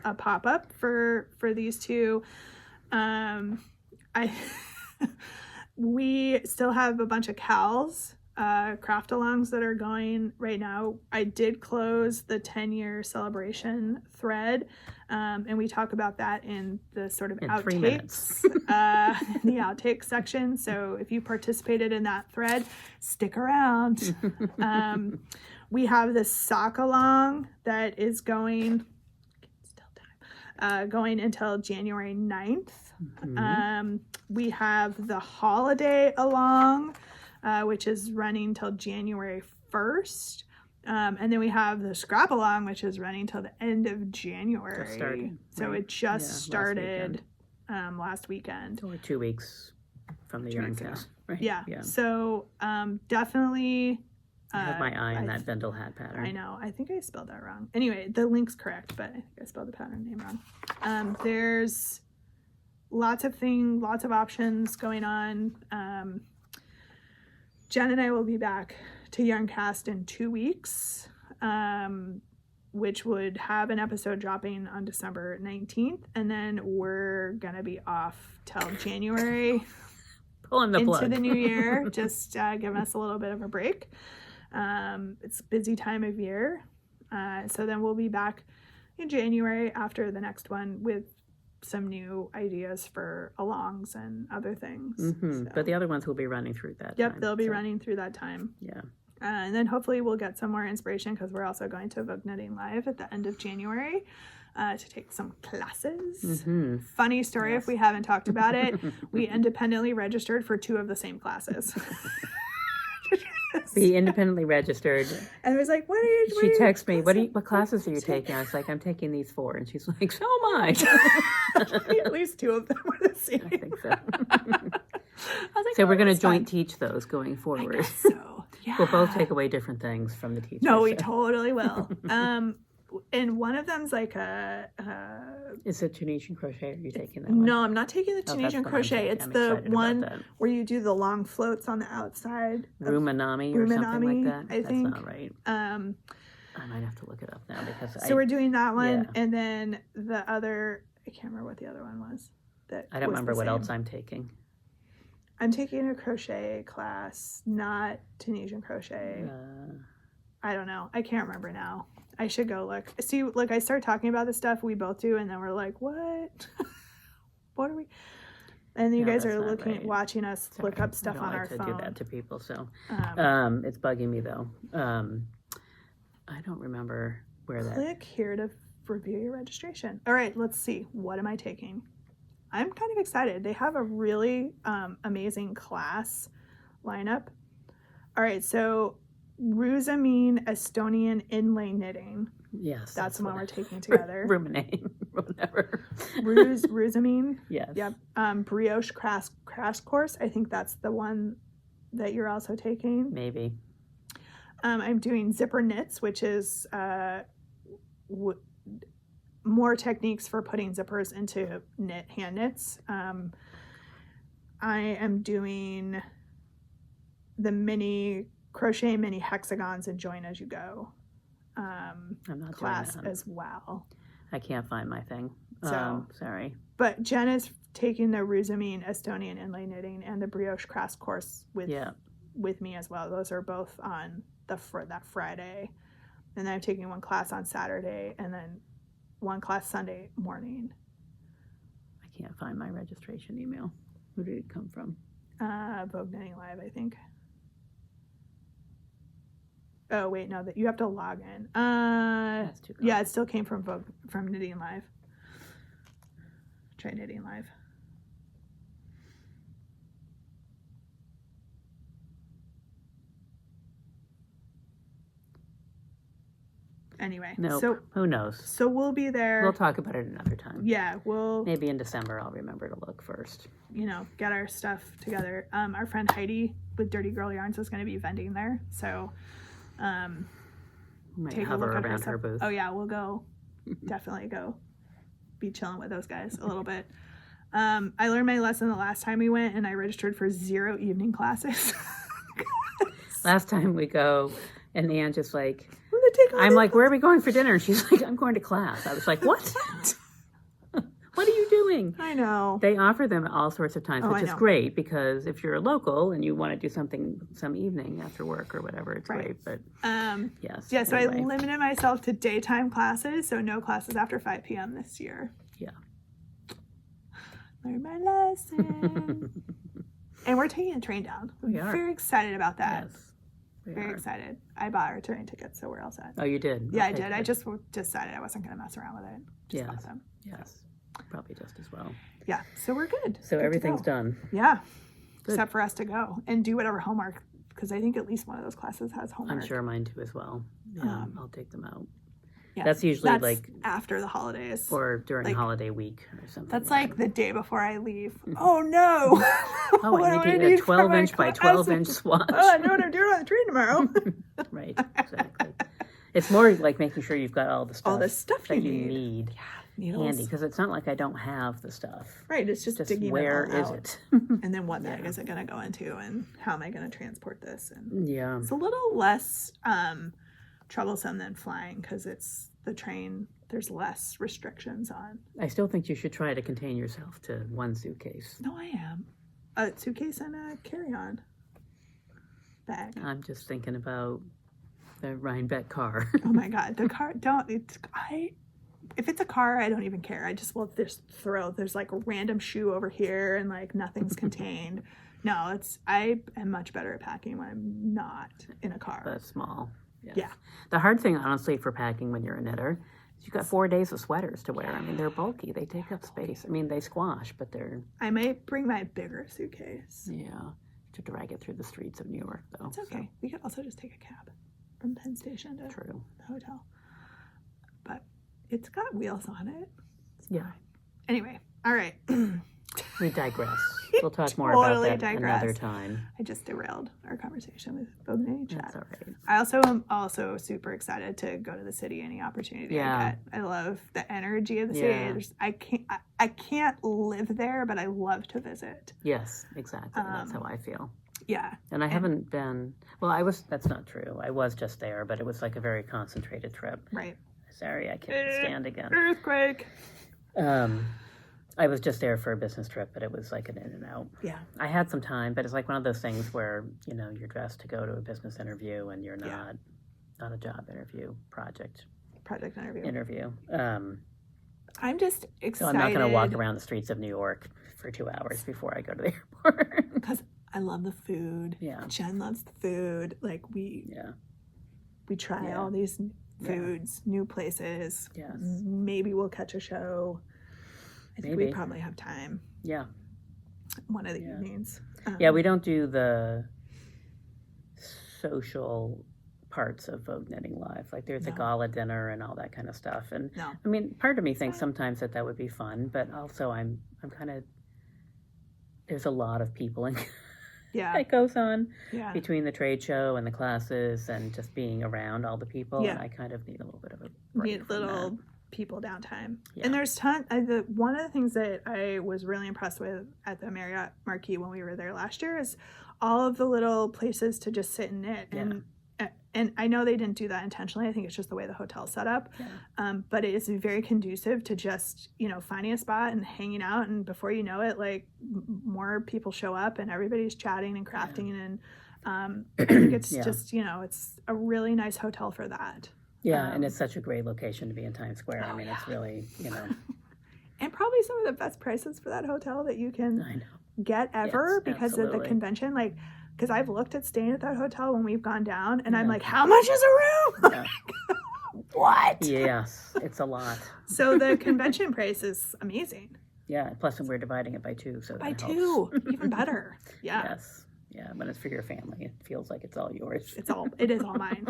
a pop-up for these two. We still have a bunch of CALs, craft alongs that are going right now. I did close the 10-year celebration thread, and we talk about that in the sort of outtakes, the outtakes section. So if you participated in that thread, stick around. We have this sock along that is going until January 9th. Mm-hmm. We have the holiday along, which is running till January 1st. And then we have the scrap along, which is running till the end of January. So it just started last weekend. Only 2 weeks from the yarn cast, right? Yeah. So definitely. I have my eye on that bundle hat pattern. I know. I think I spelled that wrong. Anyway, the link's correct, but I think I spelled the pattern name wrong. There's lots of options going on. Jen and I will be back to Yarncast in 2 weeks, which would have an episode dropping on December 19th. And then we're going to be off till January. Pulling the plug. Into the new year, just giving us a little bit of a break. It's a busy time of year. So then we'll be back in January after the next one with some new ideas for alongs and other things. Mm-hmm. So. But the other ones will be running through that time. Yep, they'll be running through that time. Yeah. And then hopefully we'll get some more inspiration because we're also going to Vogue Knitting Live at the end of January to take some classes. Mm-hmm. Funny story, if we haven't talked about it, we independently registered for 2 of the same classes. Be independently registered. And it was like, she texted me, what classes are you taking? I was like, I'm taking these 4. And she's like, so am I. At least 2 of them were the same. I think so. I was like, so we're going to joint teach those going forward. I guess so. Yeah. We'll both take away different things from the teachers. No, we totally will. And one of them's like a... Is it Tunisian crochet? Are you taking that one? No, I'm not taking the Tunisian crochet. It's the one where you do the long floats on the outside. Rumanami or something like that? I think. That's not right. I might have to look it up now because we're doing that one, and then the other, I can't remember what the other one was. I don't remember what else I'm taking. I'm taking a crochet class, not Tunisian crochet. I don't know. I can't remember now. I should go look. See, like I start talking about this stuff, we both do, and then we're like, what? What are we? And then you guys are watching us look up stuff on our phone. I don't like to do that to people, so it's bugging me though. I don't remember where that. Click here to review your registration. All right, let's see. What am I taking? I'm kind of excited. They have a really amazing class lineup. All right, so Rusamine Estonian Inlay Knitting. Yes. That's the one we're taking together. Ruminate, whatever. Rusamine. Yes. Yep. Brioche Crash Course. I think that's the one that you're also taking. Maybe. I'm doing zipper knits, which is more techniques for putting zippers into hand knits. I am doing the mini hexagons and join as you go I'm not class doing that as well. I can't find my thing. So sorry. But Jen is taking the Ruzamine Estonian inlay knitting and the brioche craft course with me as well. Those are both on that Friday, and then I'm taking one class on Saturday and then one class Sunday morning. I can't find my registration email. Who did it come from? Vogue Knitting Live, I think. Oh wait, no, that you have to log in. Yeah, it still came from Knitting Live. Try Knitting Live. Anyway, nope. So who knows? So we'll be there. We'll talk about it another time. Yeah, maybe in December. I'll remember to look first. Get our stuff together. Our friend Heidi with Dirty Girl Yarns is going to be vending there, so take a look around her booth. Oh yeah, we'll go. Definitely go. Be chilling with those guys a little bit. I learned my lesson the last time we went, and I registered for 0 evening classes. Last time we go, and Anne just like, I'm like, where are we going for dinner? And she's like, I'm going to class. I was like, what? What are you doing? I know. They offer them all sorts of times, which is great, because if you're a local and you want to do something some evening after work or whatever, it's great. But yes. Yeah, so anyway. I limited myself to daytime classes, so no classes after 5 p.m. this year. Yeah. Learn my lesson. And we're taking a train down. We are. Very excited about that. Yes. Very excited. I bought our train tickets, so we're all set. Oh, you did? Yeah, I did. Good. I just decided I wasn't going to mess around with it. Just bought them. Yes. Probably just as well. Yeah, so we're good. So everything's done. Yeah. Good. Except for us to go and do whatever homework, because I think at least one of those classes has homework. I'm sure mine do as well. Yeah, I'll take them out. Yeah, that's usually like after the holidays or during holiday week or something. That's like the day before I leave. Oh no! Oh, I need a 12-inch by 12-inch swatch. Oh, I know what I'm doing on the train tomorrow. Right, exactly. It's more like making sure you've got all the stuff that you need. Yeah, handy, because it's not like I don't have the stuff. Right, it's just digging where it all is out. it? And then what bag is it going to go into, and how am I going to transport this? And yeah, it's a little less troublesome than flying, because it's the train. There's less restrictions on. I still think you should try to contain yourself to one suitcase. No, I am. A suitcase and a carry-on bag. I'm just thinking about the Rhinebeck car. Oh my God, the car! If it's a car, I don't even care. I just will just throw. There's like a random shoe over here, and like nothing's contained. No, I am much better at packing when I'm not in a car. But small. Yes. Yeah. The hard thing, honestly, for packing when you're a knitter, is you've got 4 days of sweaters to wear. I mean, they're bulky. They take up space. I mean, they squash, but they're... I might bring my bigger suitcase. Yeah. To drag it through the streets of New York, though. It's okay. So. We could also just take a cab from Penn Station to the hotel. But it's got wheels on it. Yeah. Anyway, all right. We digress. We'll talk more about that another time. I just derailed our conversation with Vogue Knitting Chat. That's all right. I also am also super excited to go to the city any opportunity I get. I love the energy of the city. I can't live there, but I love to visit. Yes, exactly. That's how I feel. Yeah. And I haven't been, that's not true. I was just there, but it was like a very concentrated trip. Right. Sorry, I can't stand again. Earthquake. I was just there for a business trip, but it was like an in and out. Yeah. I had some time, but it's like one of those things where, you're dressed to go to a business interview and you're not a job interview, project interview. I'm just excited. So I'm not going to walk around the streets of New York for 2 hours before I go to the airport. Because I love the food. Yeah. Jen loves the food. Like we try all these foods, new places. Yes. Maybe we'll catch a show. I think we probably have time. Yeah. One of the evenings. We don't do the social parts of Vogue Knitting Live. Like there's a gala dinner and all that kind of stuff. And I mean, part of me thinks sometimes that would be fun, but also I'm kind of, there's a lot of people that goes on Yeah. between the trade show and the classes and just being around all the people. Yeah. And I kind of need a little bit of a break Need from little that. people downtime. Yeah. And there's one of the things that I was really impressed with at the Marriott Marquis when we were there last year is all of the little places to just sit and knit. And I know they didn't do that intentionally. I think it's just the way the hotel's set up. Yeah. But it is very conducive to just, finding a spot and hanging out. And before you know it, like more people show up and everybody's chatting and crafting. And I think it's just, it's a really nice hotel for that. Yeah, and it's such a great location to be in Times Square. I mean, it's really, And probably some of the best prices for that hotel that you can get ever because of the convention. Like, because I've looked at staying at that hotel when we've gone down, and I'm like, how much is a room? Yeah. What? Yes, it's a lot. So the convention price is amazing. Yeah, plus we're dividing it by 2, so by that 2, even better. Yeah. Yes. Yeah, when it's for your family, it feels like it's all yours. It is all mine.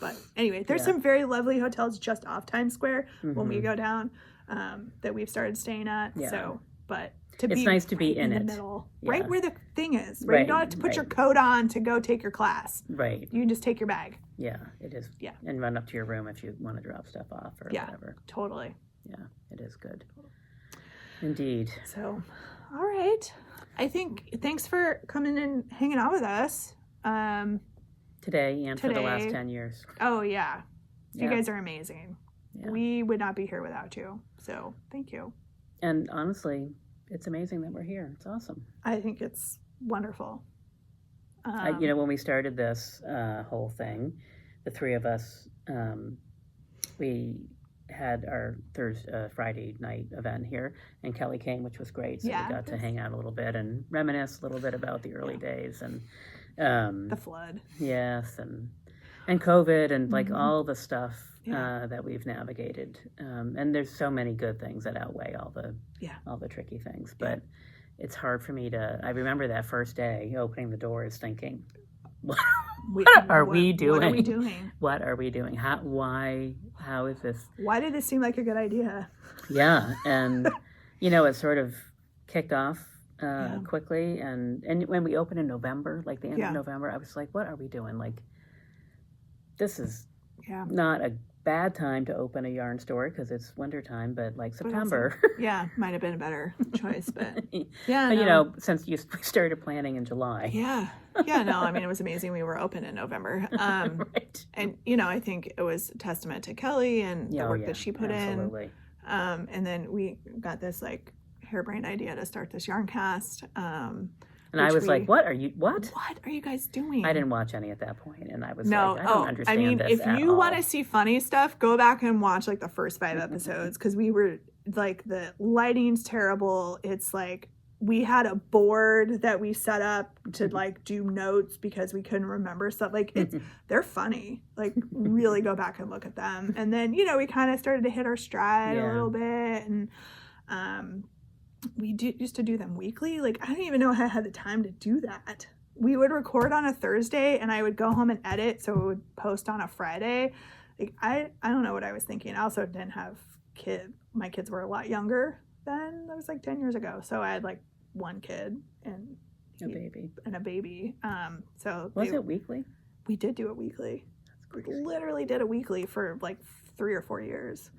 But anyway, there's some very lovely hotels just off Times Square when we go down that we've started staying at. Yeah. So, but it's nice to be in the it. middle, Yeah. right where the thing is, right? You don't have to put your coat on to go take your class. Right. You can just take your bag. Yeah, it is. Yeah. And run up to your room if you want to drop stuff off or whatever. Totally. Yeah, it is good. Indeed. So, all right. I think thanks for coming and hanging out with us. Today and for the last 10 years. Oh, yeah. You guys are amazing. Yeah. We would not be here without you. So, thank you. And honestly, it's amazing that we're here. It's awesome. I think it's wonderful. When we started this whole thing, the 3 of us, we had our Friday night event here, and Kelly came, which was great. So we got to hang out a little bit and reminisce a little bit about the early days and the flood. Yes, and COVID and like all the stuff that we've navigated. And there's so many good things that outweigh all the tricky things. But it's hard for me to. I remember that first day opening the doors, thinking, "What are we doing? What are we doing? What are we doing? How is this? Why did this seem like a good idea?" Yeah, and it sort of kicked off quickly, and when we opened in November, like the end of November, I was like, "What are we doing? Like, this is not a bad time to open a yarn store because it's wintertime, but like September." Might have been a better choice, but since we started planning in July. I mean, it was amazing. We were open in November, right. And I think it was a testament to Kelly and the work that she put in. And then we got this like harebrained idea to start this yarn cast. And I was like, what are you guys doing? I didn't watch any at that point, and I was like, I don't understand this if you want to see see funny stuff, go back and watch like the first 5 episodes, because we were like, the lighting's terrible. It's like we had a board that we set up to like do notes because we couldn't remember stuff. Like they're funny. Like really go back and look at them. And then we kind of started to hit our stride a little bit, and we used to do them weekly. Like, I don't even know how I had the time to do that. We would record on a Thursday, and I would go home and edit, so it would post on a Friday. Like, I don't know what I was thinking. I also didn't have kids. My kids were a lot younger then. That was like 10 years ago. So I had like 1 kid and a baby. So was it weekly? We did do it weekly. That's crazy. We literally did it weekly for like 3 or 4 years.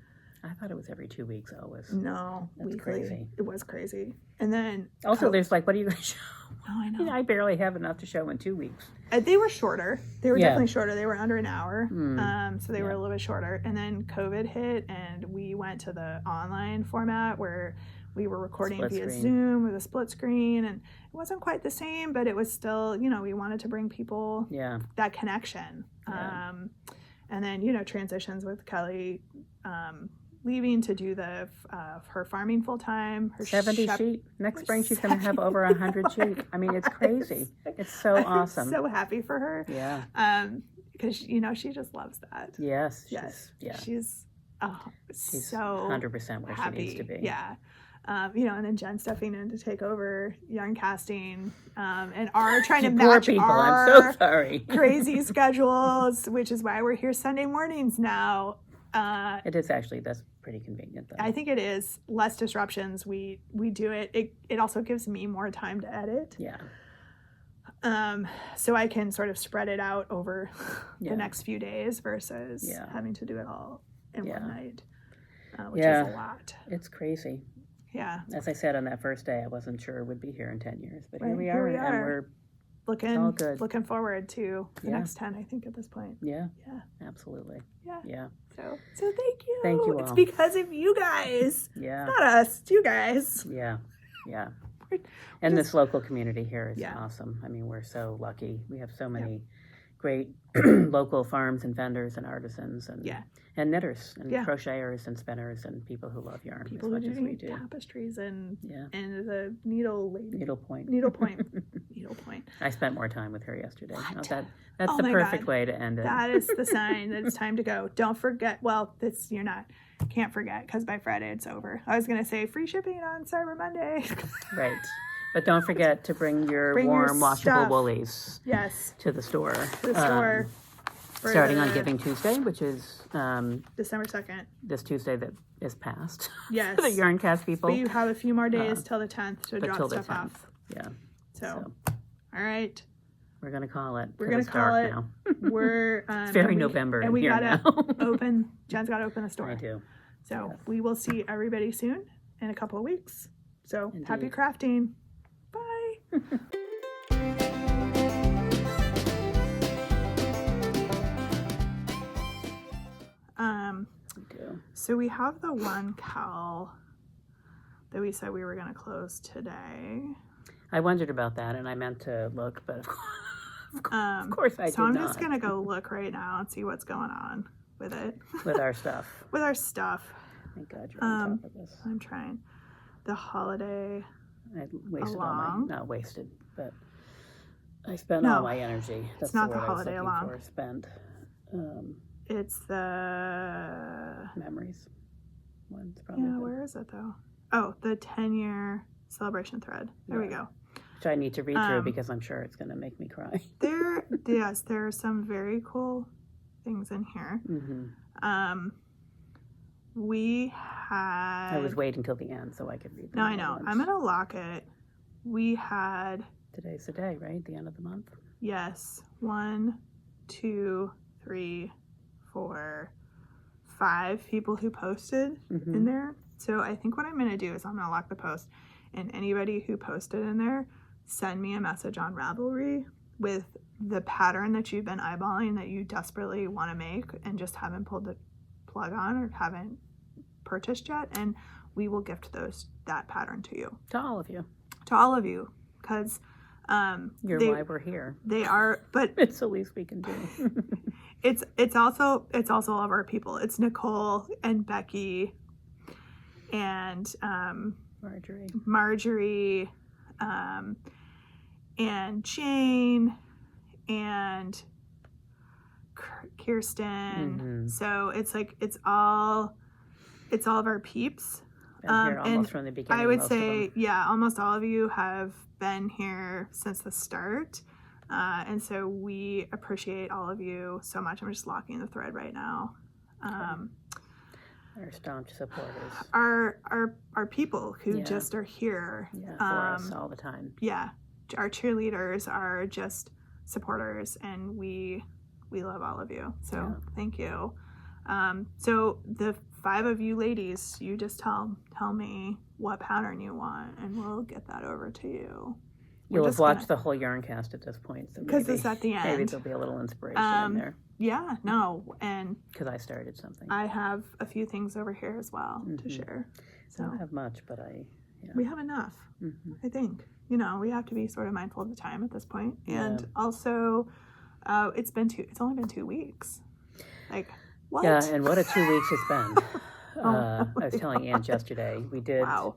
I thought it was every 2 weeks always. No, that's weekly. Crazy. It was crazy. And then also there's like, what are you going to show? Oh, I know. I barely have enough to show in 2 weeks. They were shorter. They were definitely shorter. They were under an hour. So they were a little bit shorter. And then COVID hit, and we went to the online format where we were recording via Zoom with a split screen, and it wasn't quite the same, but it was still, we wanted to bring people that connection. And then, transitions with Kelly leaving to do her farming full time. Her 70 sheep. Next spring she's going to have over 100 sheep. I mean, it's crazy. It's so awesome. I'm so happy for her. Yeah. Because she just loves that. Yes. She's so 100% where happy. She needs to be. Yeah. And then Jen stepping in to take over yarn casting, and trying to match our I'm so sorry. crazy schedules, which is why we're here Sunday mornings now. It is actually, that's pretty convenient though. I think it is less disruptions. We do it. It also gives me more time to edit. Yeah. So I can sort of spread it out over the next few days versus having to do it all in one night, which is a lot. It's crazy. Yeah. As I said on that first day, I wasn't sure we'd be here in 10 years, but Right. here we are. And we're looking forward to the next 10, I think, at this point. Yeah. Yeah. Absolutely. Yeah. Yeah. So thank you. Thank you all. It's because of you guys. Yeah. Not us, it's you guys. Yeah. Yeah. And this local community here is Yeah. awesome. I mean, we're so lucky. We have so many great local farms and vendors and artisans and knitters and crocheters and spinners and people who love yarn People as much who as we do. Tapestries and the needlepoint. Needlepoint. I spent more time with her yesterday. That's the perfect way to end it. That is the sign that it's time to go. Don't forget. Well, can't forget because by Friday it's over. I was gonna say free shipping on Cyber Monday. Right. But don't forget to bring your warm, washable woolies to the store. Starting on Giving Tuesday, which is December 2nd. This Tuesday that is past. Yes. For the Yarncast people. But you have a few more days till the 10th to drop stuff off. Yeah. So, all right. We're going to call it. We're going to call it. Now. We're it's very November and we here gotta now. Jen's got to open the store. I do. So we will see everybody soon in a couple of weeks. So happy crafting. Bye. So we have the one cowl that we said we were going to close today. I wondered about that, and I meant to look, but of course I did not. So I'm just going to go look right now and see what's going on with it. With our stuff. With our stuff. Thank God you're on top of this. I'm trying. The holiday I wasted not wasted, but I spent all my energy. That's it's not the the holiday along. Spent. It's the memories. One's probably where is it though? Oh, the 10-year celebration thread. There we go. Which I need to read through because I'm sure it's going to make me cry. There are some very cool things in here. Mm-hmm. We had. I was waiting till the end so I could read them. No, I know. I'm gonna lock it. We had. Today's the day, right? The end of the month. Yes. 1, 2, 3, 4, 5 people who posted in there. So I think what I'm going to do is I'm going to lock the post, and anybody who posted in there, send me a message on Ravelry with the pattern that you've been eyeballing that you desperately want to make and just haven't pulled the plug on or haven't purchased yet, and we will gift that pattern to you. To all of you. Because you're why we're here. They are, but it's the least we can do. It's also all of our people. It's Nicole and Becky and Marjorie and Jane and Kirsten. So it's all of our peeps. Been here almost from the beginning. I would say, almost all of you have been here since the start. And so we appreciate all of you so much. I'm just locking the thread right now. Our staunch supporters. Our people who just are here. For us all the time. Yeah. Our cheerleaders are just supporters, and we love all of you. So thank you. So the 5 of you ladies, you just tell me what pattern you want, and we'll get that over to you. You'll have watched the whole Yarncast at this point. Because it's at the end. Maybe there'll be a little inspiration in there. Yeah, no. And because I started something. I have a few things over here as well to share. So I don't have much, but we have enough, I think. We have to be sort of mindful of the time at this point. And also, it's only been 2 weeks. Like, what? Yeah, and what a 2 weeks it's been. I was telling Ange yesterday, we did... Wow.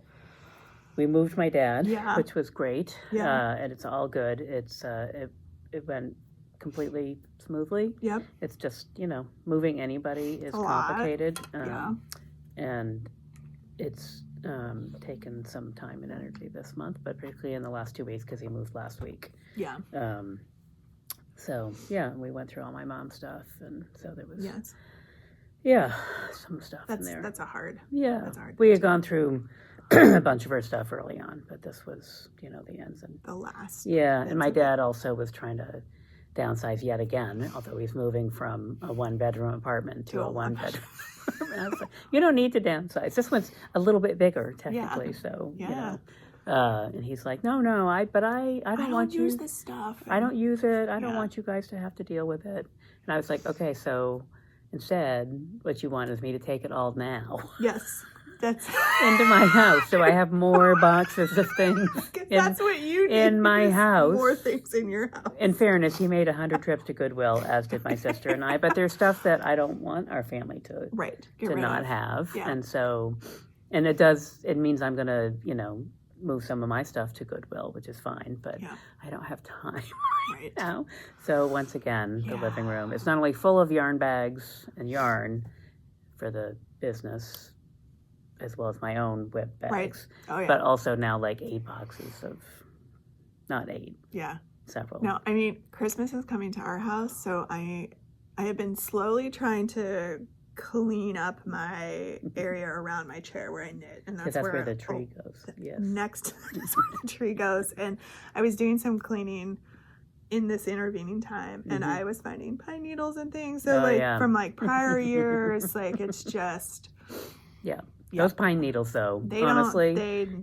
We moved my dad, which was great, and it's all good. It went completely smoothly. Yep. It's just, moving anybody is complicated. And it's taken some time and energy this month, but particularly in the last 2 weeks because he moved last week. Yeah. So, we went through all my mom's stuff, and so there was... Yes. Yeah. some stuff in there. That's a hard. Yeah. That's a hard. We had gone through a bunch of her stuff early on, but this was, the ends. And The last. yeah, and my dad also was trying to downsize yet again, although he's moving from a one-bedroom apartment to a one-bedroom apartment. I was like, you don't need to downsize. This one's a little bit bigger, technically, so, and he's like, no, I don't want you. I don't use this stuff. I don't use it. I don't want you guys to have to deal with it. And I was like, okay, so instead, what you want is me to take it all now. Yes. That's into my house, so I have more boxes of things. That's what you need in my house. More things in your house. In fairness, he made 100 trips to Goodwill, as did my sister and I. But there's stuff that I don't want our family to not have, and so, and it means I'm gonna, move some of my stuff to Goodwill, which is fine. But I don't have time right now. So once again, the living room is not only full of yarn bags and yarn for the business, as well as my own whip bags, but also now like 8 boxes of, not 8, several. No, I mean, Christmas is coming to our house, so I have been slowly trying to clean up my area around my chair where I knit, and that's where the tree goes. Yes, next is where the tree goes, and I was doing some cleaning in this intervening time, and I was finding pine needles and things. So from like prior years, like it's just Those pine needles, though, honestly,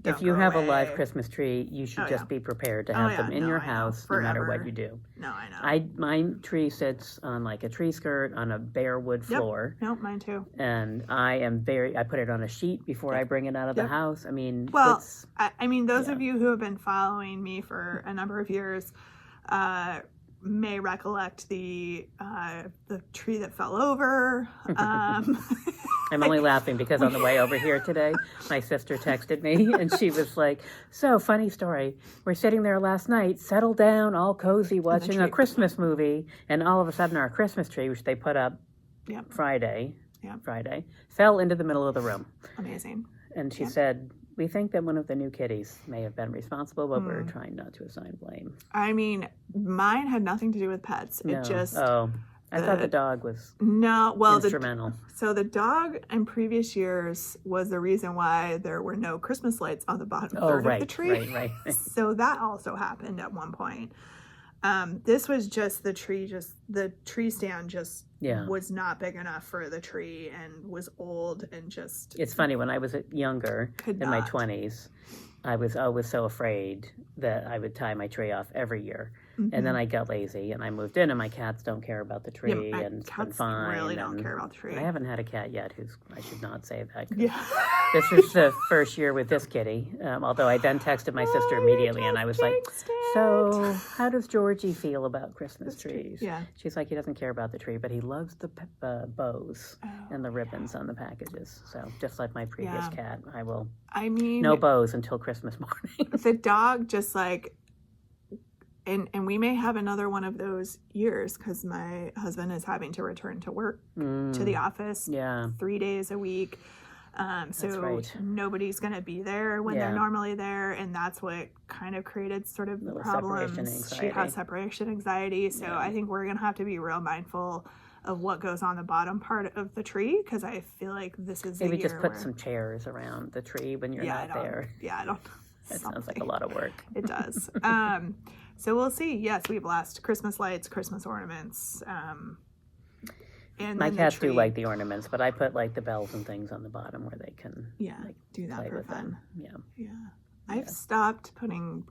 if you have a live Christmas tree, you should just be prepared to have them in your house, no matter what you do. No, I know. My tree sits on like a tree skirt on a bare wood floor. Nope, mine too. And I put it on a sheet before I bring it out of the house. I mean, those of you who have been following me for a number of years may recollect the tree that fell over. I'm only laughing because on the way over here today, my sister texted me and she was like, so funny story. We're sitting there last night, settled down, all cozy, watching a Christmas movie. And all of a sudden our Christmas tree, which they put up Friday, fell into the middle of the room. Amazing. And she said, we think that one of the new kitties may have been responsible, but we're trying not to assign blame. I mean, mine had nothing to do with pets. No. It just... I thought the dog was instrumental. So the dog in previous years was the reason why there were no Christmas lights on the bottom third of the tree. Right. So that also happened at one point. This was just the tree stand was not big enough for the tree and was old and just... It's funny, when I was younger, my 20s, I was always so afraid that I would tie my tree off every year. And then I got lazy and I moved in, and my cats don't care about the tree, and it's been fine. Really don't care about the tree. I haven't had a cat yet I should not say that. This is the first year with this kitty. Although I then texted my sister immediately, and I was like, so how does Georgie feel about Christmas trees? Yeah. She's like, he doesn't care about the tree, but he loves the bows and the ribbons on the packages. So just like my previous cat, no bows until Christmas morning. The dog just like... And we may have another one of those years because my husband is having to return to work, to the office 3 days a week. So nobody's going to be there when they're normally there. And that's what kind of created sort of problems. She has separation anxiety. So I think we're going to have to be real mindful of what goes on the bottom part of the tree, because I feel like this is maybe just put some chairs around the tree when you're not there. I don't. That sounds like a lot of work. It does. So we'll see. Yes, we blast Christmas lights, Christmas ornaments. And my cats do like the ornaments, but I put like the bells and things on the bottom where they can do that for fun. Yeah. I've stopped putting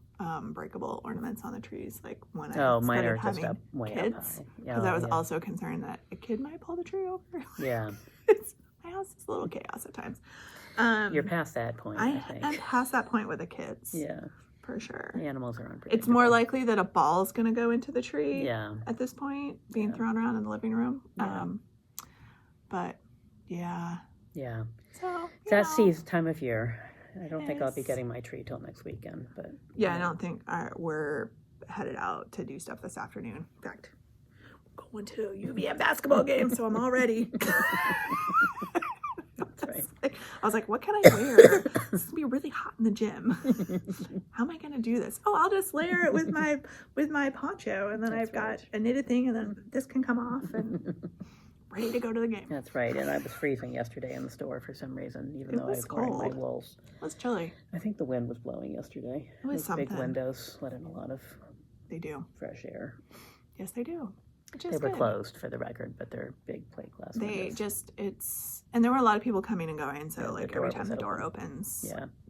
breakable ornaments on the trees. Like when I mine are having just up way kids, up high. Because I was also concerned that a kid might pull the tree over. Yeah. My house is a little chaos at times. You're past that point, I think. I'm past that point with the kids. Yeah. For sure. The animals are unpredictable. It's more likely that a ball is going to go into the tree at this point, being thrown around in the living room. Yeah. But, yeah. Yeah. So, that's the time of year. I don't think I'll be getting my tree till next weekend. But I don't think we're headed out to do stuff this afternoon. In fact, we're going to a UVM basketball game, so I'm all ready. Right. I was like, what can I wear? It's going to be really hot in the gym. How am I going to do this? Oh, I'll just layer it with my poncho, and then I've got a knitted thing, and then this can come off. And ready to go to the game. That's right. And I was freezing yesterday in the store for some reason, even though I was wearing my wools. It was chilly. I think the wind was blowing yesterday. It was something. Big windows let in a lot of They do. fresh air. Yes, they do. They were closed for the record, but they're big plate glass windows. And there were a lot of people coming and going, so Yeah, like every time the door opens,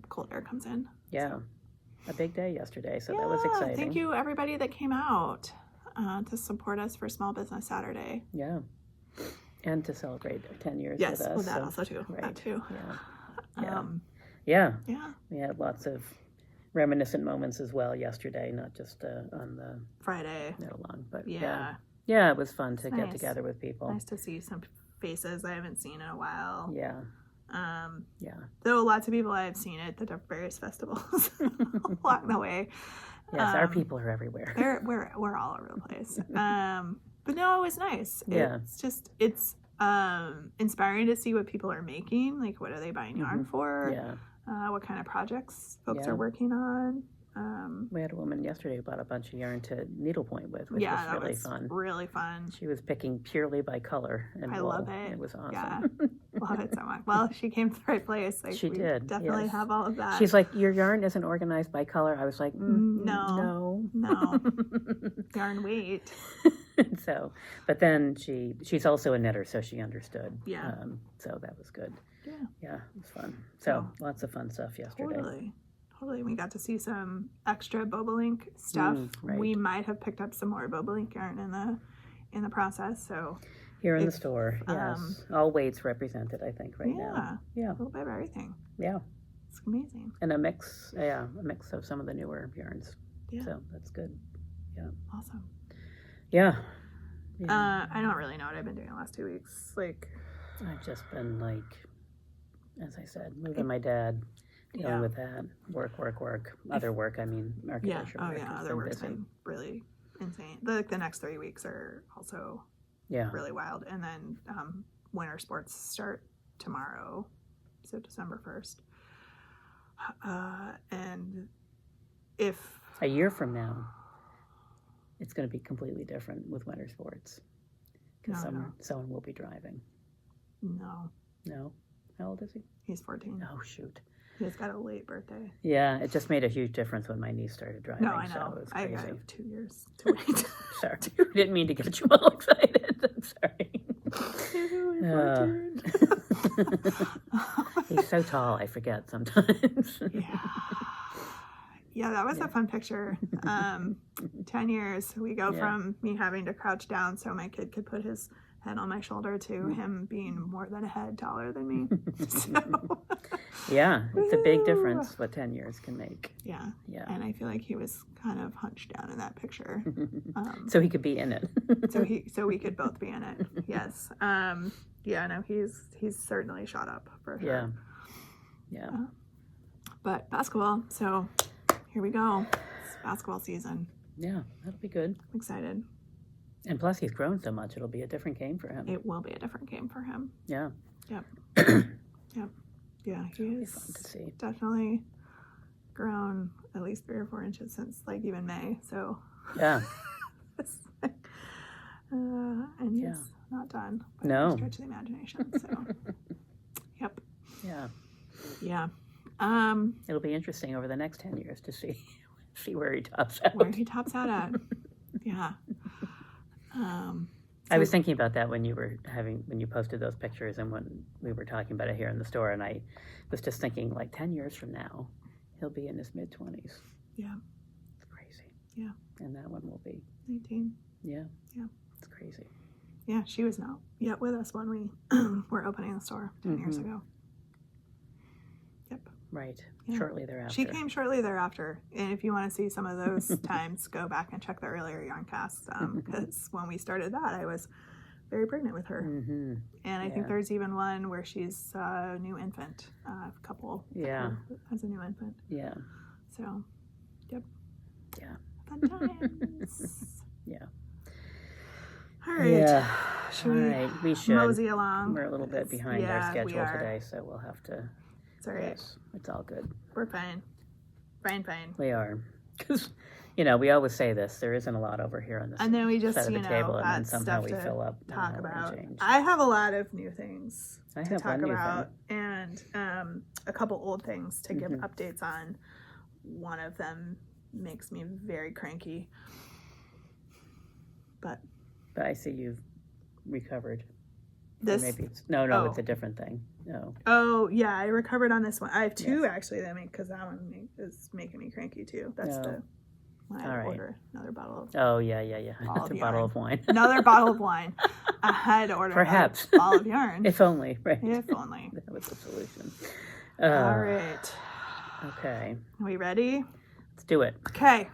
cold air comes in. Yeah. So. A big day yesterday, so that was exciting. Thank you everybody that came out to support us for Small Business Saturday. Yeah. And to celebrate 10 years with us. Yes, well, that also too. Right. That too. Yeah. Yeah. We had lots of reminiscent moments as well yesterday, not just on the Friday. Long, but yeah. Yeah, it was fun to It's get nice. Together with people. Nice to see some faces I haven't seen in a while. Yeah. Though lots of people I've seen at the various festivals along the way. Yes, our people are everywhere. We're all over the place. But no, it was nice. Yeah. It's inspiring to see what people are making. Like, what are they buying yarn for? Yeah. What kind of projects folks are working on. We had a woman yesterday who bought a bunch of yarn to needlepoint with, which was really fun. Really fun. She was picking purely by color and wool. Love it. It was awesome. Yeah. Love it so much. Well, she came to the right place. Like, she did. Definitely have all of that. She's like, your yarn isn't organized by color. I was like, no. Yarn weight. So, but then she's also a knitter, so she understood. Yeah. So that was good. Yeah. It was fun. So lots of fun stuff yesterday. Totally. We got to see some extra Bobolink stuff. Right. We might have picked up some more Bobolink yarn in the process. So here in the store, yes, all weights represented, I think, right now. Yeah, a little bit of everything. Yeah, it's amazing. And a mix of some of the newer yarns. Yeah, so that's good. Yeah, awesome. Yeah. I don't really know what I've been doing the last 2 weeks. Like, I've just been as I said, moving my dad. Dealing with that, work, other work. I mean, architecture. Other work's been really insane. The next 3 weeks are also really wild, and then winter sports start tomorrow, so December 1st. And if a year from now, it's going to be completely different with winter sports because someone will be driving. No. How old is he? He's 14. Oh shoot. He's got a late birthday. Yeah, it just made a huge difference when my niece started driving. No, I know. So it was crazy. I have 2 years to wait. Sorry, didn't mean to get you all excited. I'm sorry. He's so tall, I forget sometimes. Yeah, that was a fun picture. 10 years. We go from me having to crouch down so my kid could put his head on my shoulder to him being more than a head taller than me. So. Yeah, it's a big difference what 10 years can make. Yeah. And I feel like he was kind of hunched down in that picture. So he could be in it. so we could both be in it. Yes. He's certainly shot up for sure. Yeah. But basketball, so here we go. It's basketball season. Yeah, that'll be good. I'm excited. And plus, he's grown so much; it'll be a different game for him. It will be a different game for him. Yeah. Yep. Yeah, he's fun to see. Definitely grown at least 3 or 4 inches since even May. So. Yeah. And he's not done. No. Stretch the imagination. So. Yep. Yeah. Yeah. It'll be interesting over the next 10 years to see where he tops out. Where he tops out at. Yeah. I was thinking about that when you posted those pictures and when we were talking about it here in the store, and I was just thinking 10 years from now, he'll be in his mid-20s. Yeah. It's crazy. Yeah. And that one will be 18. Yeah. Yeah. It's crazy. Yeah, she was not yet with us when we were opening the store 10 years ago. Yep. Right. Yeah. Shortly thereafter. She came shortly thereafter. And if you want to see some of those times, go back and check the earlier yarn casts. Because when we started that, I was very pregnant with her. Mm-hmm. And I think there's even one where she's a new infant, a couple. Yeah. As a new infant. Yeah. So, yep. Yeah. Fun times. Yeah. All right. Yeah. We should mosey along. We're a little bit behind our schedule today, so we'll have to. It's all right. Yes, it's all good. We're fine. Fine. We are. Because, you know, we always say this. There isn't a lot over here on this And then we just, side of you the know, table, and then add somehow stuff we to fill up talk an hour and about. change. I have a lot of new things I to have talk one new about, and a couple old things to give updates on. One of them makes me very cranky. But I see you've recovered. this, Or maybe it's, no, it's a different thing. No. Oh, yeah, I recovered on this one. I have two actually because that one is making me cranky too. That's when I order another bottle of. Oh, yeah. Another bottle of wine. Another bottle of wine. I had to order Perhaps. a bottle of yarn. If only, right? If only. That was the solution. All right. Okay. Are we ready? Let's do it. Okay.